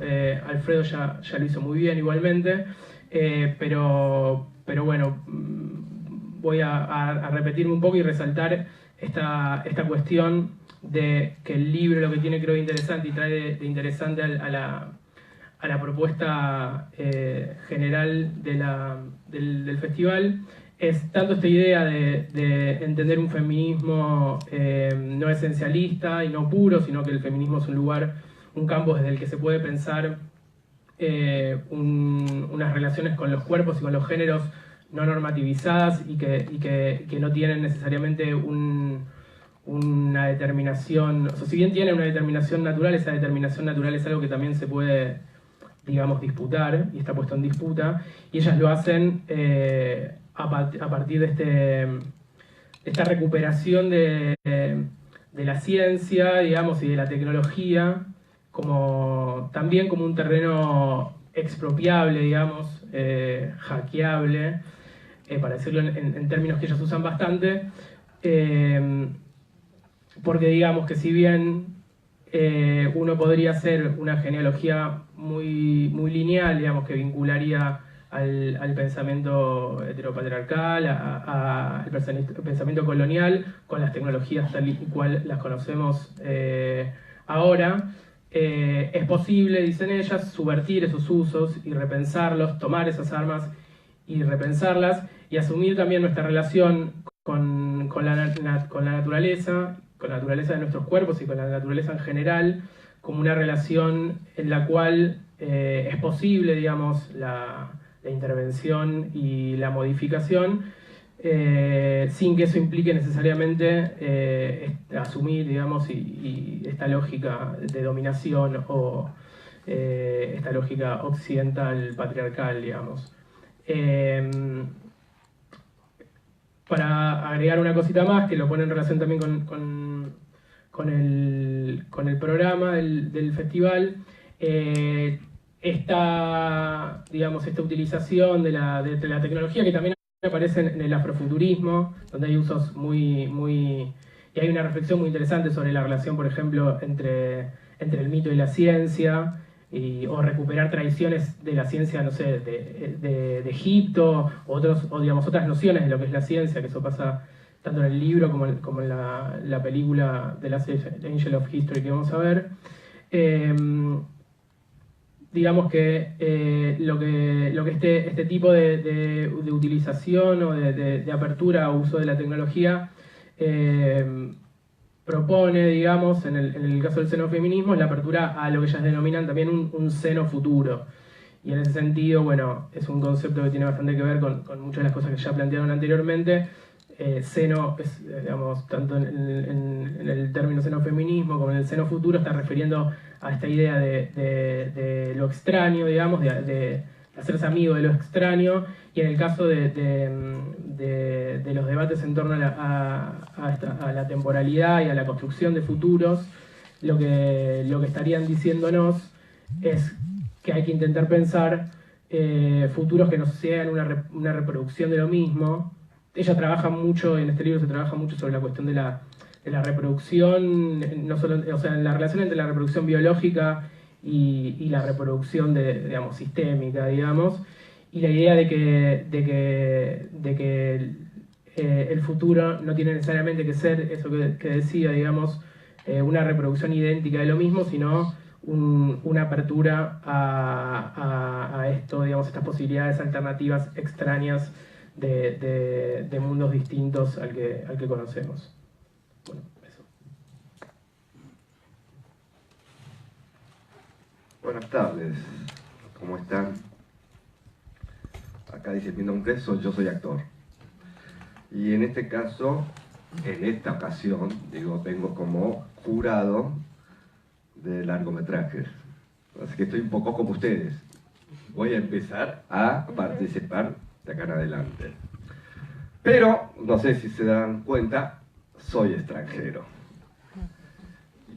Alfredo ya lo hizo muy bien igualmente, pero bueno, voy a repetirme un poco y resaltar esta cuestión de que el libro lo que tiene, creo, interesante y trae de interesante a la propuesta general del festival, es tanto esta idea de entender un feminismo no esencialista y no puro, sino que el feminismo es un campo desde el que se puede pensar unas relaciones con los cuerpos y con los géneros no normativizadas y que no tienen necesariamente una determinación, o sea, si bien tienen una determinación natural, esa determinación natural es algo que también se puede, digamos, disputar, y está puesto en disputa, y ellas lo hacen a partir de esta recuperación de la ciencia, digamos, y de la tecnología, también como un terreno expropiable, digamos, hackeable, para decirlo en términos que ellos usan bastante, porque digamos que si bien uno podría hacer una genealogía muy lineal, digamos, que vincularía al pensamiento heteropatriarcal, al pensamiento colonial, con las tecnologías tal y cual las conocemos ahora, es posible, dicen ellas, subvertir esos usos y repensarlos, tomar esas armas y repensarlas, y asumir también nuestra relación con la naturaleza de nuestros cuerpos y con la naturaleza en general, como una relación en la cual es posible, digamos, la intervención y la modificación, sin que eso implique necesariamente asumir, digamos, y esta lógica de dominación o esta lógica occidental patriarcal, digamos. Para agregar una cosita más, que lo pone en relación también con el programa del festival, esta utilización de la tecnología, que también aparece en el afrofuturismo, donde hay usos y hay una reflexión muy interesante sobre la relación, por ejemplo, entre el mito y la ciencia, o recuperar tradiciones de la ciencia, no sé, de Egipto, o otras nociones de lo que es la ciencia, que eso pasa tanto en el libro como en la película The Last Angel of History que vamos a ver. Digamos que lo que este tipo de utilización o de apertura o uso de la tecnología propone, digamos, en el caso del xenofeminismo, es la apertura a lo que ellas denominan también un seno futuro. Y en ese sentido, bueno, es un concepto que tiene bastante que ver con muchas de las cosas que ya plantearon anteriormente, seno, digamos, tanto en el término xenofeminismo como en el xenofuturo, está refiriendo a esta idea de lo extraño, digamos, de hacerse amigo de lo extraño, y en el caso de los debates en torno a la temporalidad y a la construcción de futuros, lo que estarían diciéndonos es que hay que intentar pensar futuros que no sean una reproducción de lo mismo. Ella trabaja mucho, en este libro se trabaja mucho sobre la cuestión de la reproducción, no solo, o sea, la relación entre la reproducción biológica y la reproducción digamos, sistémica, digamos, y la idea de que el futuro no tiene necesariamente que ser eso que decía, digamos, una reproducción idéntica de lo mismo, sino una apertura a esto, digamos, estas posibilidades alternativas extrañas de mundos distintos al que conocemos. Bueno, eso. Buenas tardes, ¿cómo están? Acá dice mi nombre, yo soy actor. Y en este caso, en esta ocasión, digo, vengo como jurado de largometrajes. Así que estoy un poco como ustedes. Voy a empezar a participar de acá en adelante. Pero, no sé si se dan cuenta, soy extranjero.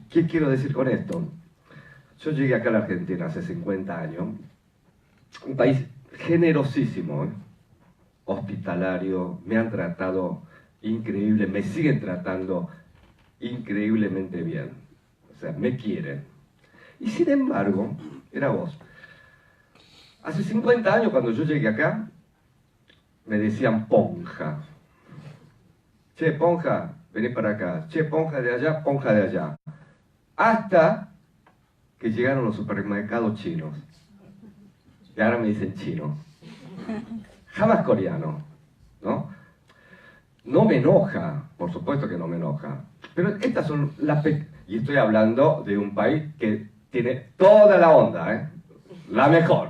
¿Qué quiero decir con esto? Yo llegué acá a la Argentina hace 50 años. Un país generosísimo, hospitalario, me han tratado increíble, me siguen tratando increíblemente bien. O sea, me quieren. Y sin embargo, era vos. Hace 50 años cuando yo llegué acá, me decían ponja. Che, ponja, vení para acá. Che, ponja de allá, ponja de allá. Hasta que llegaron los supermercados chinos. Y ahora me dicen chino. Jamás coreano, ¿no? No me enoja, por supuesto que no me enoja. Pero estas son las... Y estoy hablando de un país que tiene toda la onda, la mejor.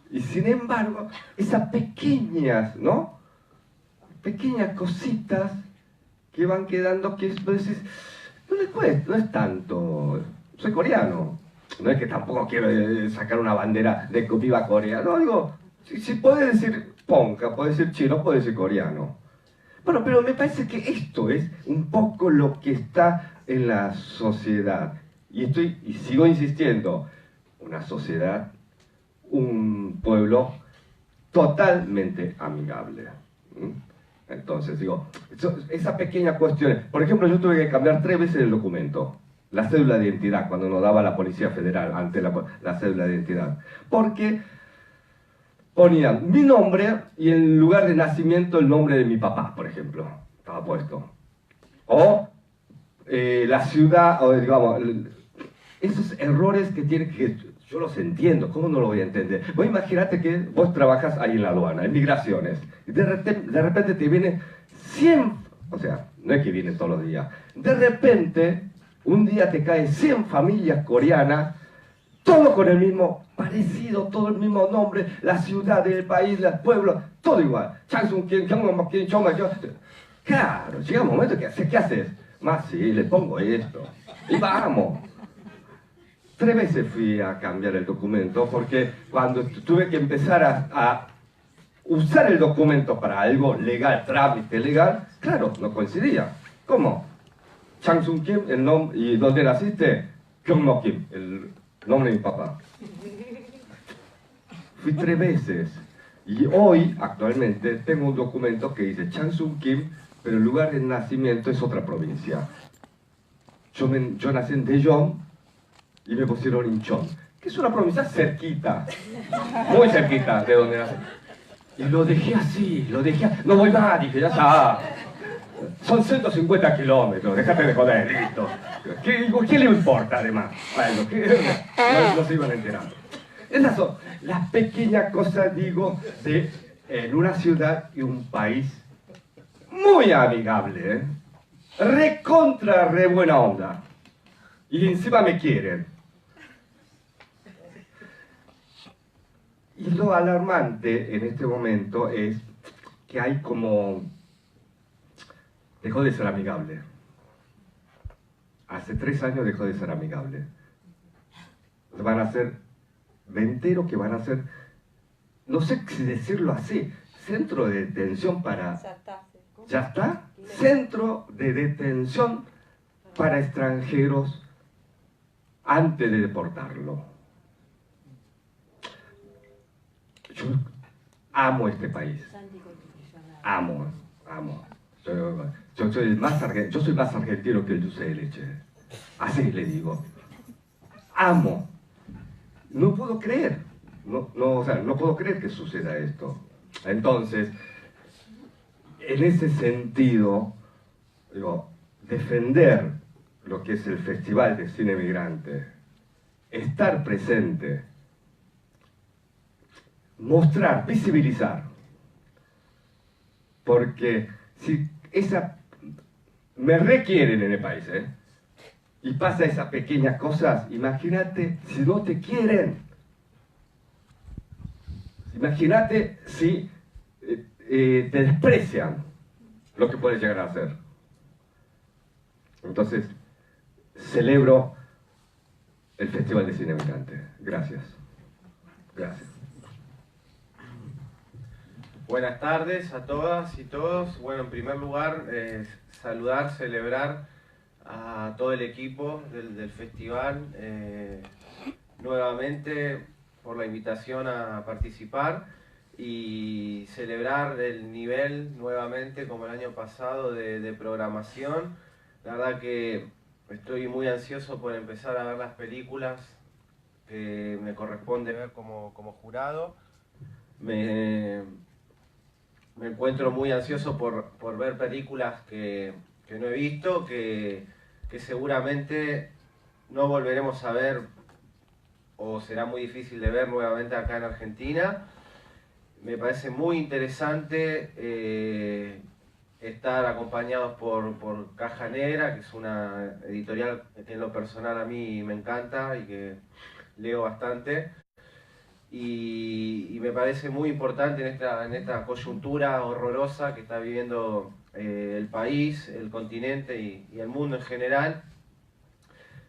Y sin embargo, esas pequeñas, ¿no? Pequeñas cositas que van quedando que vos decís, no les cuesta, no es tanto. Soy coreano. No es que tampoco quiero sacar una bandera de que viva Corea. No, digo, si puede decir ponja, puede decir chino, puede decir coreano. Bueno, pero me parece que esto es un poco lo que está en la sociedad. Y sigo insistiendo, una sociedad, un pueblo totalmente amigable. Entonces, digo, esa pequeña cuestión. Por ejemplo, yo tuve que cambiar 3 veces el documento. La cédula de identidad, cuando nos daba la Policía Federal, ante la cédula de identidad. Porque ponían mi nombre y en lugar de nacimiento el nombre de mi papá, por ejemplo, estaba puesto. O la ciudad, o digamos, esos errores que tienen que... Yo los entiendo, ¿cómo no lo voy a entender? Vos imaginate que vos trabajas ahí en la aduana, en migraciones, y de repente te vienen 100, o sea, no es que vienen todos los días, de repente, un día te caen 100 familias coreanas, todo con el mismo parecido, todo el mismo nombre, la ciudad, el país, el pueblo, todo igual. Claro, llega un momento que ¿qué haces? Más sí, le pongo esto, y vamos. 3 veces fui a cambiar el documento porque cuando tuve que empezar a usar el documento para algo legal, trámite legal, claro, no coincidía. ¿Cómo? Chang Sung Kim, el nombre, ¿y dónde naciste? Kyung No Kim, el nombre de mi papá. Fui 3 veces y hoy, actualmente, tengo un documento que dice Chang Sung Kim, pero el lugar de nacimiento es otra provincia. Yo nací en Daejeon y me pusieron Incheon, que es una provincia cerquita, muy cerquita de donde nací. Y lo dejé así, no voy más, dije, ya está. Son 150 kilómetros, déjate de joder, listo. ¿Qué le importa además? Bueno, no se iban enterando. Esas son las pequeñas cosas, digo, de en una ciudad y un país muy amigable, recontra, re buena onda. Y encima me quieren. Y lo alarmante en este momento es que hay como dejó de ser amigable. Hace 3 años dejó de ser amigable. Van a ser, me entero que van a ser, no sé si decirlo así, centro de detención para... ¿Ya está? Centro de detención para extranjeros antes de deportarlo. Yo amo este país. Amo. Yo soy más argentino que el dulce de leche. Así le digo. Amo. No puedo creer. No puedo creer que suceda esto. Entonces, en ese sentido, digo, defender lo que es el Festival de Cine Migrante, estar presente, mostrar, visibilizar, porque si me requieren en el país, y pasa esas pequeñas cosas, imagínate si no te quieren, imagínate si te desprecian lo que puedes llegar a hacer. Entonces, celebro el Festival de Cine Migrante. Gracias. Gracias. Buenas tardes a todas y todos. Bueno, en primer lugar, saludar, celebrar a todo el equipo del festival, nuevamente por la invitación a participar y celebrar el nivel nuevamente como el año pasado de programación. La verdad que estoy muy ansioso por empezar a ver las películas que me corresponde ver como jurado. Me encuentro muy ansioso por ver películas que no he visto, que seguramente no volveremos a ver o será muy difícil de ver nuevamente acá en Argentina. Me parece muy interesante estar acompañados por Caja Negra, que es una editorial que en lo personal a mí me encanta y que leo bastante. Y me parece muy importante en esta coyuntura horrorosa que está viviendo el país, el continente y el mundo en general,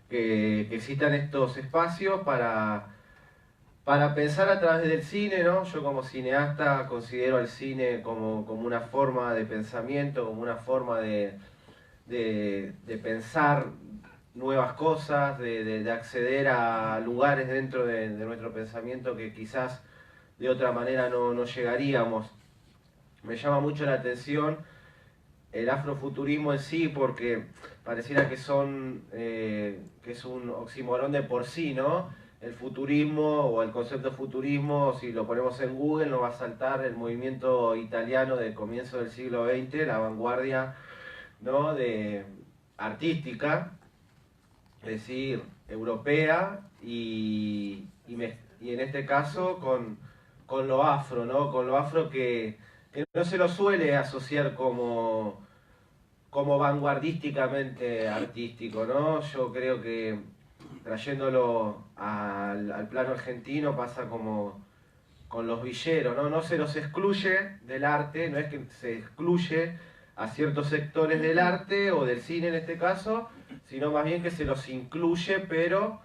que existan estos espacios para pensar a través del cine, ¿no? Yo como cineasta considero al cine como una forma de pensamiento, como una forma de pensar nuevas cosas, de acceder a lugares dentro de nuestro pensamiento que quizás de otra manera no llegaríamos. Me llama mucho la atención el afrofuturismo en sí, porque pareciera que es un oxímoron de por sí, ¿no? El futurismo o el concepto futurismo, si lo ponemos en Google, nos va a saltar el movimiento italiano del comienzo del siglo XX, la vanguardia, ¿no? Artística, es decir, europea, y en este caso con lo afro, ¿no? Con lo afro que no se lo suele asociar como vanguardísticamente artístico, ¿no? Yo creo que trayéndolo al plano argentino pasa como con los villeros, ¿no? No se los excluye del arte, no es que se excluye a ciertos sectores del arte o del cine en este caso, sino más bien que se los incluye, pero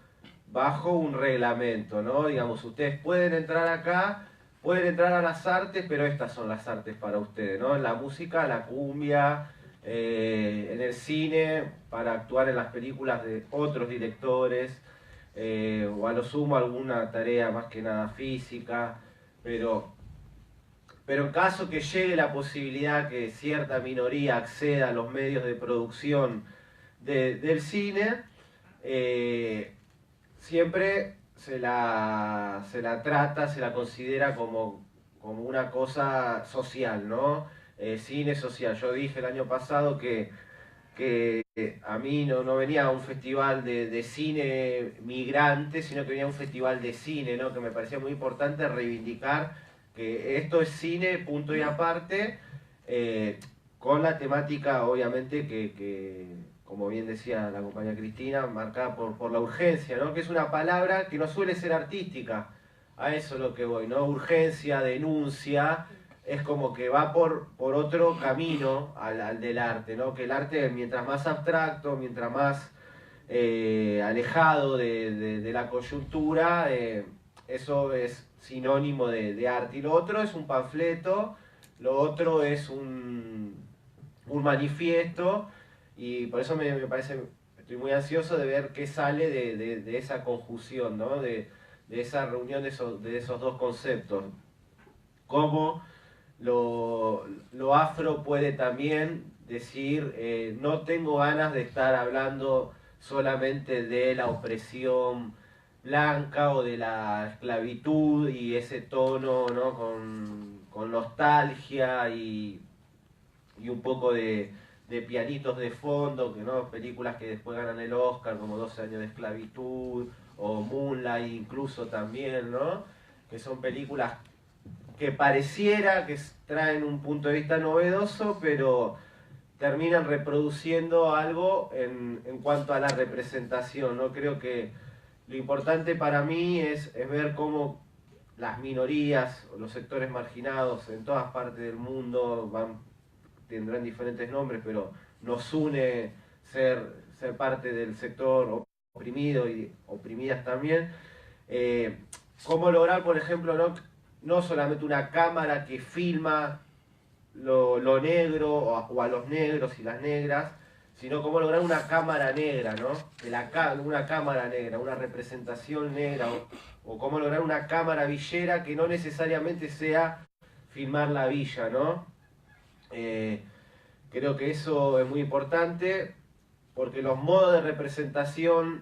bajo un reglamento, ¿no? Digamos, ustedes pueden entrar acá, pueden entrar a las artes, pero estas son las artes para ustedes, ¿no? En la música, la cumbia, en el cine, para actuar en las películas de otros directores, o a lo sumo alguna tarea más que nada física, pero en caso que llegue la posibilidad que cierta minoría acceda a los medios de producción del cine, siempre se la trata, se la considera como una cosa social, ¿no? Cine social. Yo dije el año pasado que a mí no venía a un festival de cine migrante, sino que venía a un festival de cine, ¿no? Que me parecía muy importante reivindicar que esto es cine, punto y aparte, con la temática, obviamente, que como bien decía la compañera Cristina, marcada por la urgencia, ¿no? Que es una palabra que no suele ser artística. A eso es lo que voy, ¿no? Urgencia, denuncia, es como que va por otro camino al del arte, ¿no? Que el arte, mientras más abstracto, mientras más alejado de la coyuntura, eso es sinónimo de arte. Y lo otro es un panfleto, lo otro es un manifiesto, y por eso me parece, estoy muy ansioso de ver qué sale de esa conjunción, ¿no? De esa reunión de esos dos conceptos. Cómo lo afro puede también decir, no tengo ganas de estar hablando solamente de la opresión blanca o de la esclavitud y ese tono, ¿no? con nostalgia y un poco de pianitos de fondo, que no, películas que después ganan el Oscar, como 12 años de esclavitud, o Moonlight incluso también, ¿no? Que son películas que pareciera que traen un punto de vista novedoso, pero terminan reproduciendo algo en cuanto a la representación, ¿no? Creo que lo importante para mí es ver cómo las minorías o los sectores marginados en todas partes del mundo tendrán diferentes nombres, pero nos une ser parte del sector oprimido y oprimidas también. Cómo lograr, por ejemplo, no solamente una cámara que filma lo negro o a los negros y las negras, sino cómo lograr una cámara negra, ¿no? Una cámara negra, una representación negra, o cómo lograr una cámara villera que no necesariamente sea filmar la villa, ¿no? Creo que eso es muy importante, porque los modos de representación,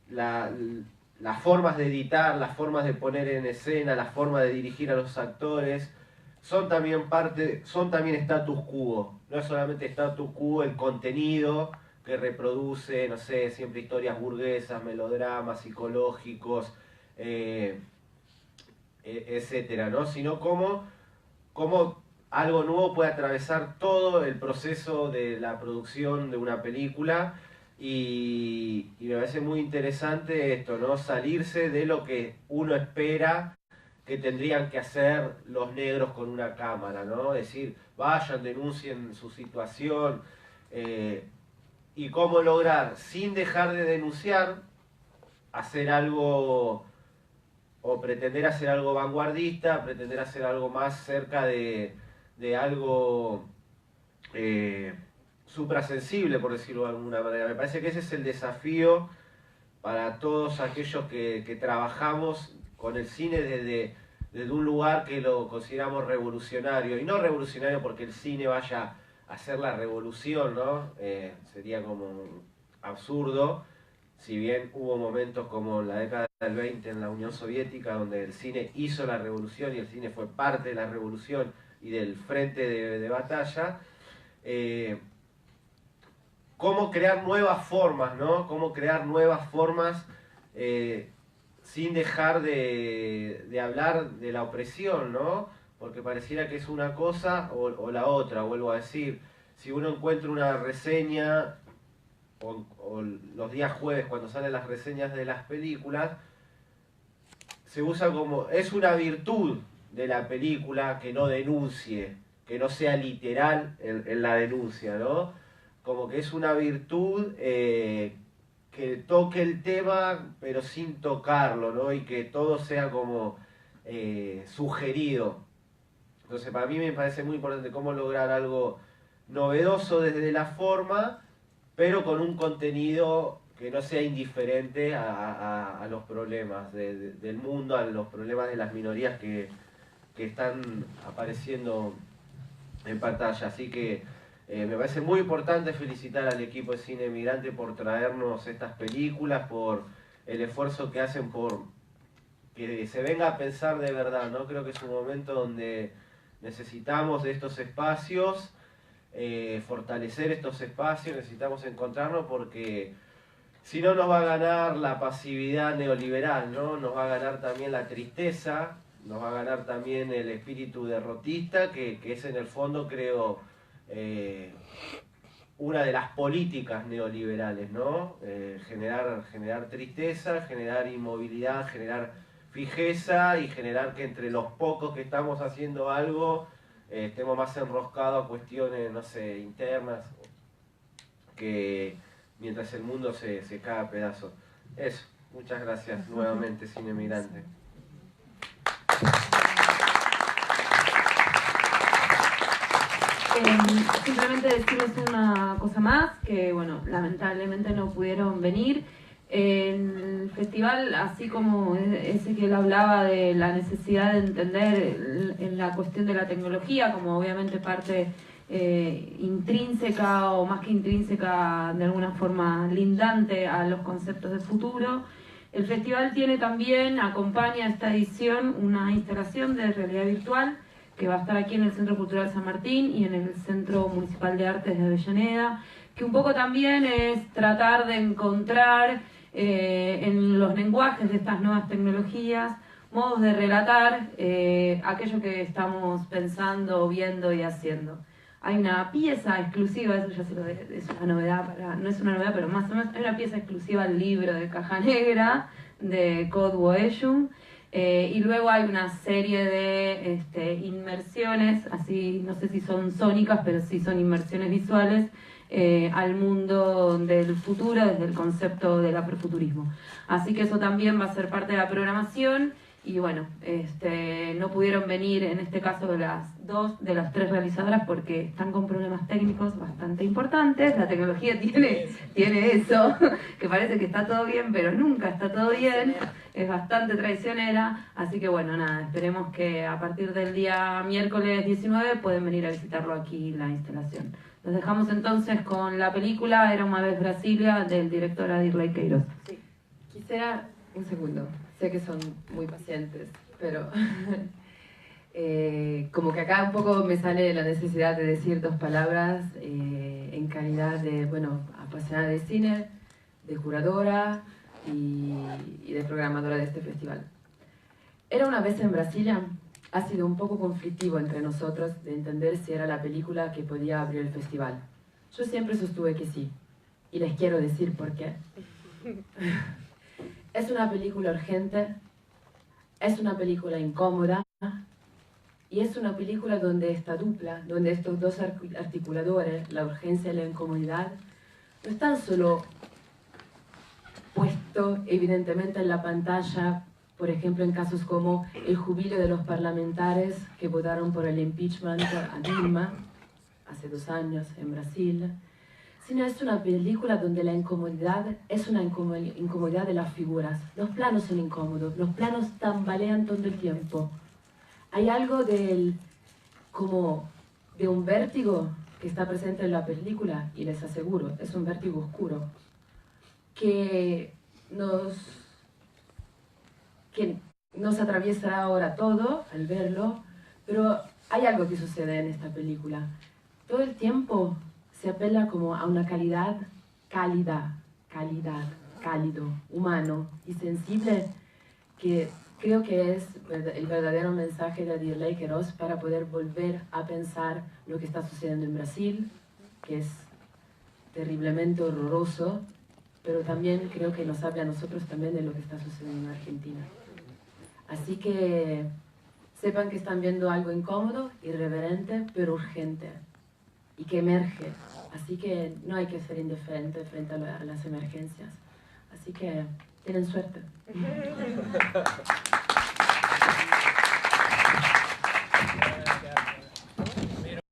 las formas de editar, las formas de poner en escena, las formas de dirigir a los actores, son también status quo. No es solamente status quo el contenido que reproduce, no sé, siempre historias burguesas, melodramas psicológicos, etcétera, ¿no? Sino cómo algo nuevo puede atravesar todo el proceso de la producción de una película. Y me parece muy interesante esto, ¿no? Salirse de lo que uno espera que tendrían que hacer los negros con una cámara, ¿no? Es decir, vayan, denuncien su situación, y cómo lograr, sin dejar de denunciar, hacer algo, o pretender hacer algo vanguardista, pretender hacer algo más cerca de algo suprasensible, por decirlo de alguna manera. Me parece que ese es el desafío para todos aquellos que trabajamos con el cine desde un lugar que lo consideramos revolucionario, y no revolucionario porque el cine vaya a hacer la revolución, ¿no? Sería como absurdo, si bien hubo momentos como en la década del 20 en la Unión Soviética, donde el cine hizo la revolución y el cine fue parte de la revolución y del frente de batalla. Cómo crear nuevas formas, ¿no? Cómo crear nuevas formas sin dejar de hablar de la opresión, ¿no? Porque pareciera que es una cosa o la otra, vuelvo a decir. Si uno encuentra una reseña, o los días jueves cuando salen las reseñas de las películas, se usa como, es una virtud de la película que no denuncie, que no sea literal en la denuncia, ¿no? Como que es una virtud que toque el tema, pero sin tocarlo, ¿no? Y que todo sea como sugerido. Entonces, para mí me parece muy importante cómo lograr algo novedoso desde la forma, pero con un contenido que no sea indiferente a los problemas del mundo, a los problemas de las minorías que están apareciendo en pantalla. Así que me parece muy importante felicitar al equipo de Cine Migrante por traernos estas películas, por el esfuerzo que hacen por que se venga a pensar de verdad, ¿no? Creo que es un momento donde necesitamos de estos espacios, fortalecer estos espacios, necesitamos encontrarnos, porque si no nos va a ganar la pasividad neoliberal, ¿no? Nos va a ganar también la tristeza, nos va a ganar también el espíritu derrotista, que es en el fondo, creo, una de las políticas neoliberales, ¿no? Generar tristeza, generar inmovilidad, generar fijeza y generar que entre los pocos que estamos haciendo algo estemos más enroscados a cuestiones, no sé, internas, que mientras el mundo se cae a pedazos. Eso, muchas gracias nuevamente, Cine Migrante. Simplemente decirles una cosa más, que bueno, lamentablemente no pudieron venir. El festival, así como Ezequiel hablaba de la necesidad de entender en la cuestión de la tecnología como obviamente parte intrínseca o más que intrínseca, de alguna forma lindante a los conceptos de futuro, el festival tiene también, acompaña a esta edición, una instalación de realidad virtual que va a estar aquí en el Centro Cultural San Martín y en el Centro Municipal de Artes de Avellaneda, que un poco también es tratar de encontrar en los lenguajes de estas nuevas tecnologías modos de relatar aquello que estamos pensando, viendo y haciendo. Hay una pieza exclusiva, eso ya es una novedad, no es una novedad, pero más o menos hay una pieza exclusiva al libro de Caja Negra de Code Woejung. Y luego hay una serie de inmersiones, así no sé si son sónicas, pero sí son inmersiones visuales al mundo del futuro desde el concepto del afrofuturismo. Así que eso también va a ser parte de la programación. Y bueno, no pudieron venir en este caso de las 2 de las 3 realizadoras porque están con problemas técnicos bastante importantes. La tecnología tiene eso, que parece que está todo bien, pero nunca está todo bien. Es bastante traicionera. Así que bueno, nada, esperemos que a partir del día miércoles 19 pueden venir a visitarlo aquí, la instalación. Los dejamos entonces con la película Era una vez Brasilia, del director Adirley Queiroz. Sí. Quisiera un segundo. Sé que son muy pacientes, pero como que acá un poco me sale la necesidad de decir 2 palabras en calidad de, bueno, apasionada de cine, de curadora y de programadora de este festival. Era una vez en Brasilia ha sido un poco conflictivo entre nosotros de entender si era la película que podía abrir el festival. Yo siempre sostuve que sí, y les quiero decir por qué. Es una película urgente, es una película incómoda y es una película donde esta dupla, donde estos 2 articuladores, la urgencia y la incomodidad, no están solo puestos evidentemente en la pantalla, por ejemplo en casos como el jubileo de los parlamentarios que votaron por el impeachment a Dilma hace 2 años en Brasil, sino es una película donde la incomodidad es una incomodidad de las figuras. Los planos son incómodos, los planos tambalean todo el tiempo. Hay algo como de un vértigo que está presente en la película, y les aseguro, es un vértigo oscuro, que nos atraviesará ahora todo al verlo, pero hay algo que sucede en esta película. Todo el tiempo se apela como a una calidad, cálido, humano y sensible, que creo que es el verdadero mensaje de Adirley Queiroz para poder volver a pensar lo que está sucediendo en Brasil, que es terriblemente horroroso, pero también creo que nos habla a nosotros también de lo que está sucediendo en Argentina. Así que sepan que están viendo algo incómodo, irreverente, pero urgente, y que emerge. Así que no hay que ser indiferente frente a las emergencias. Así que tienen suerte.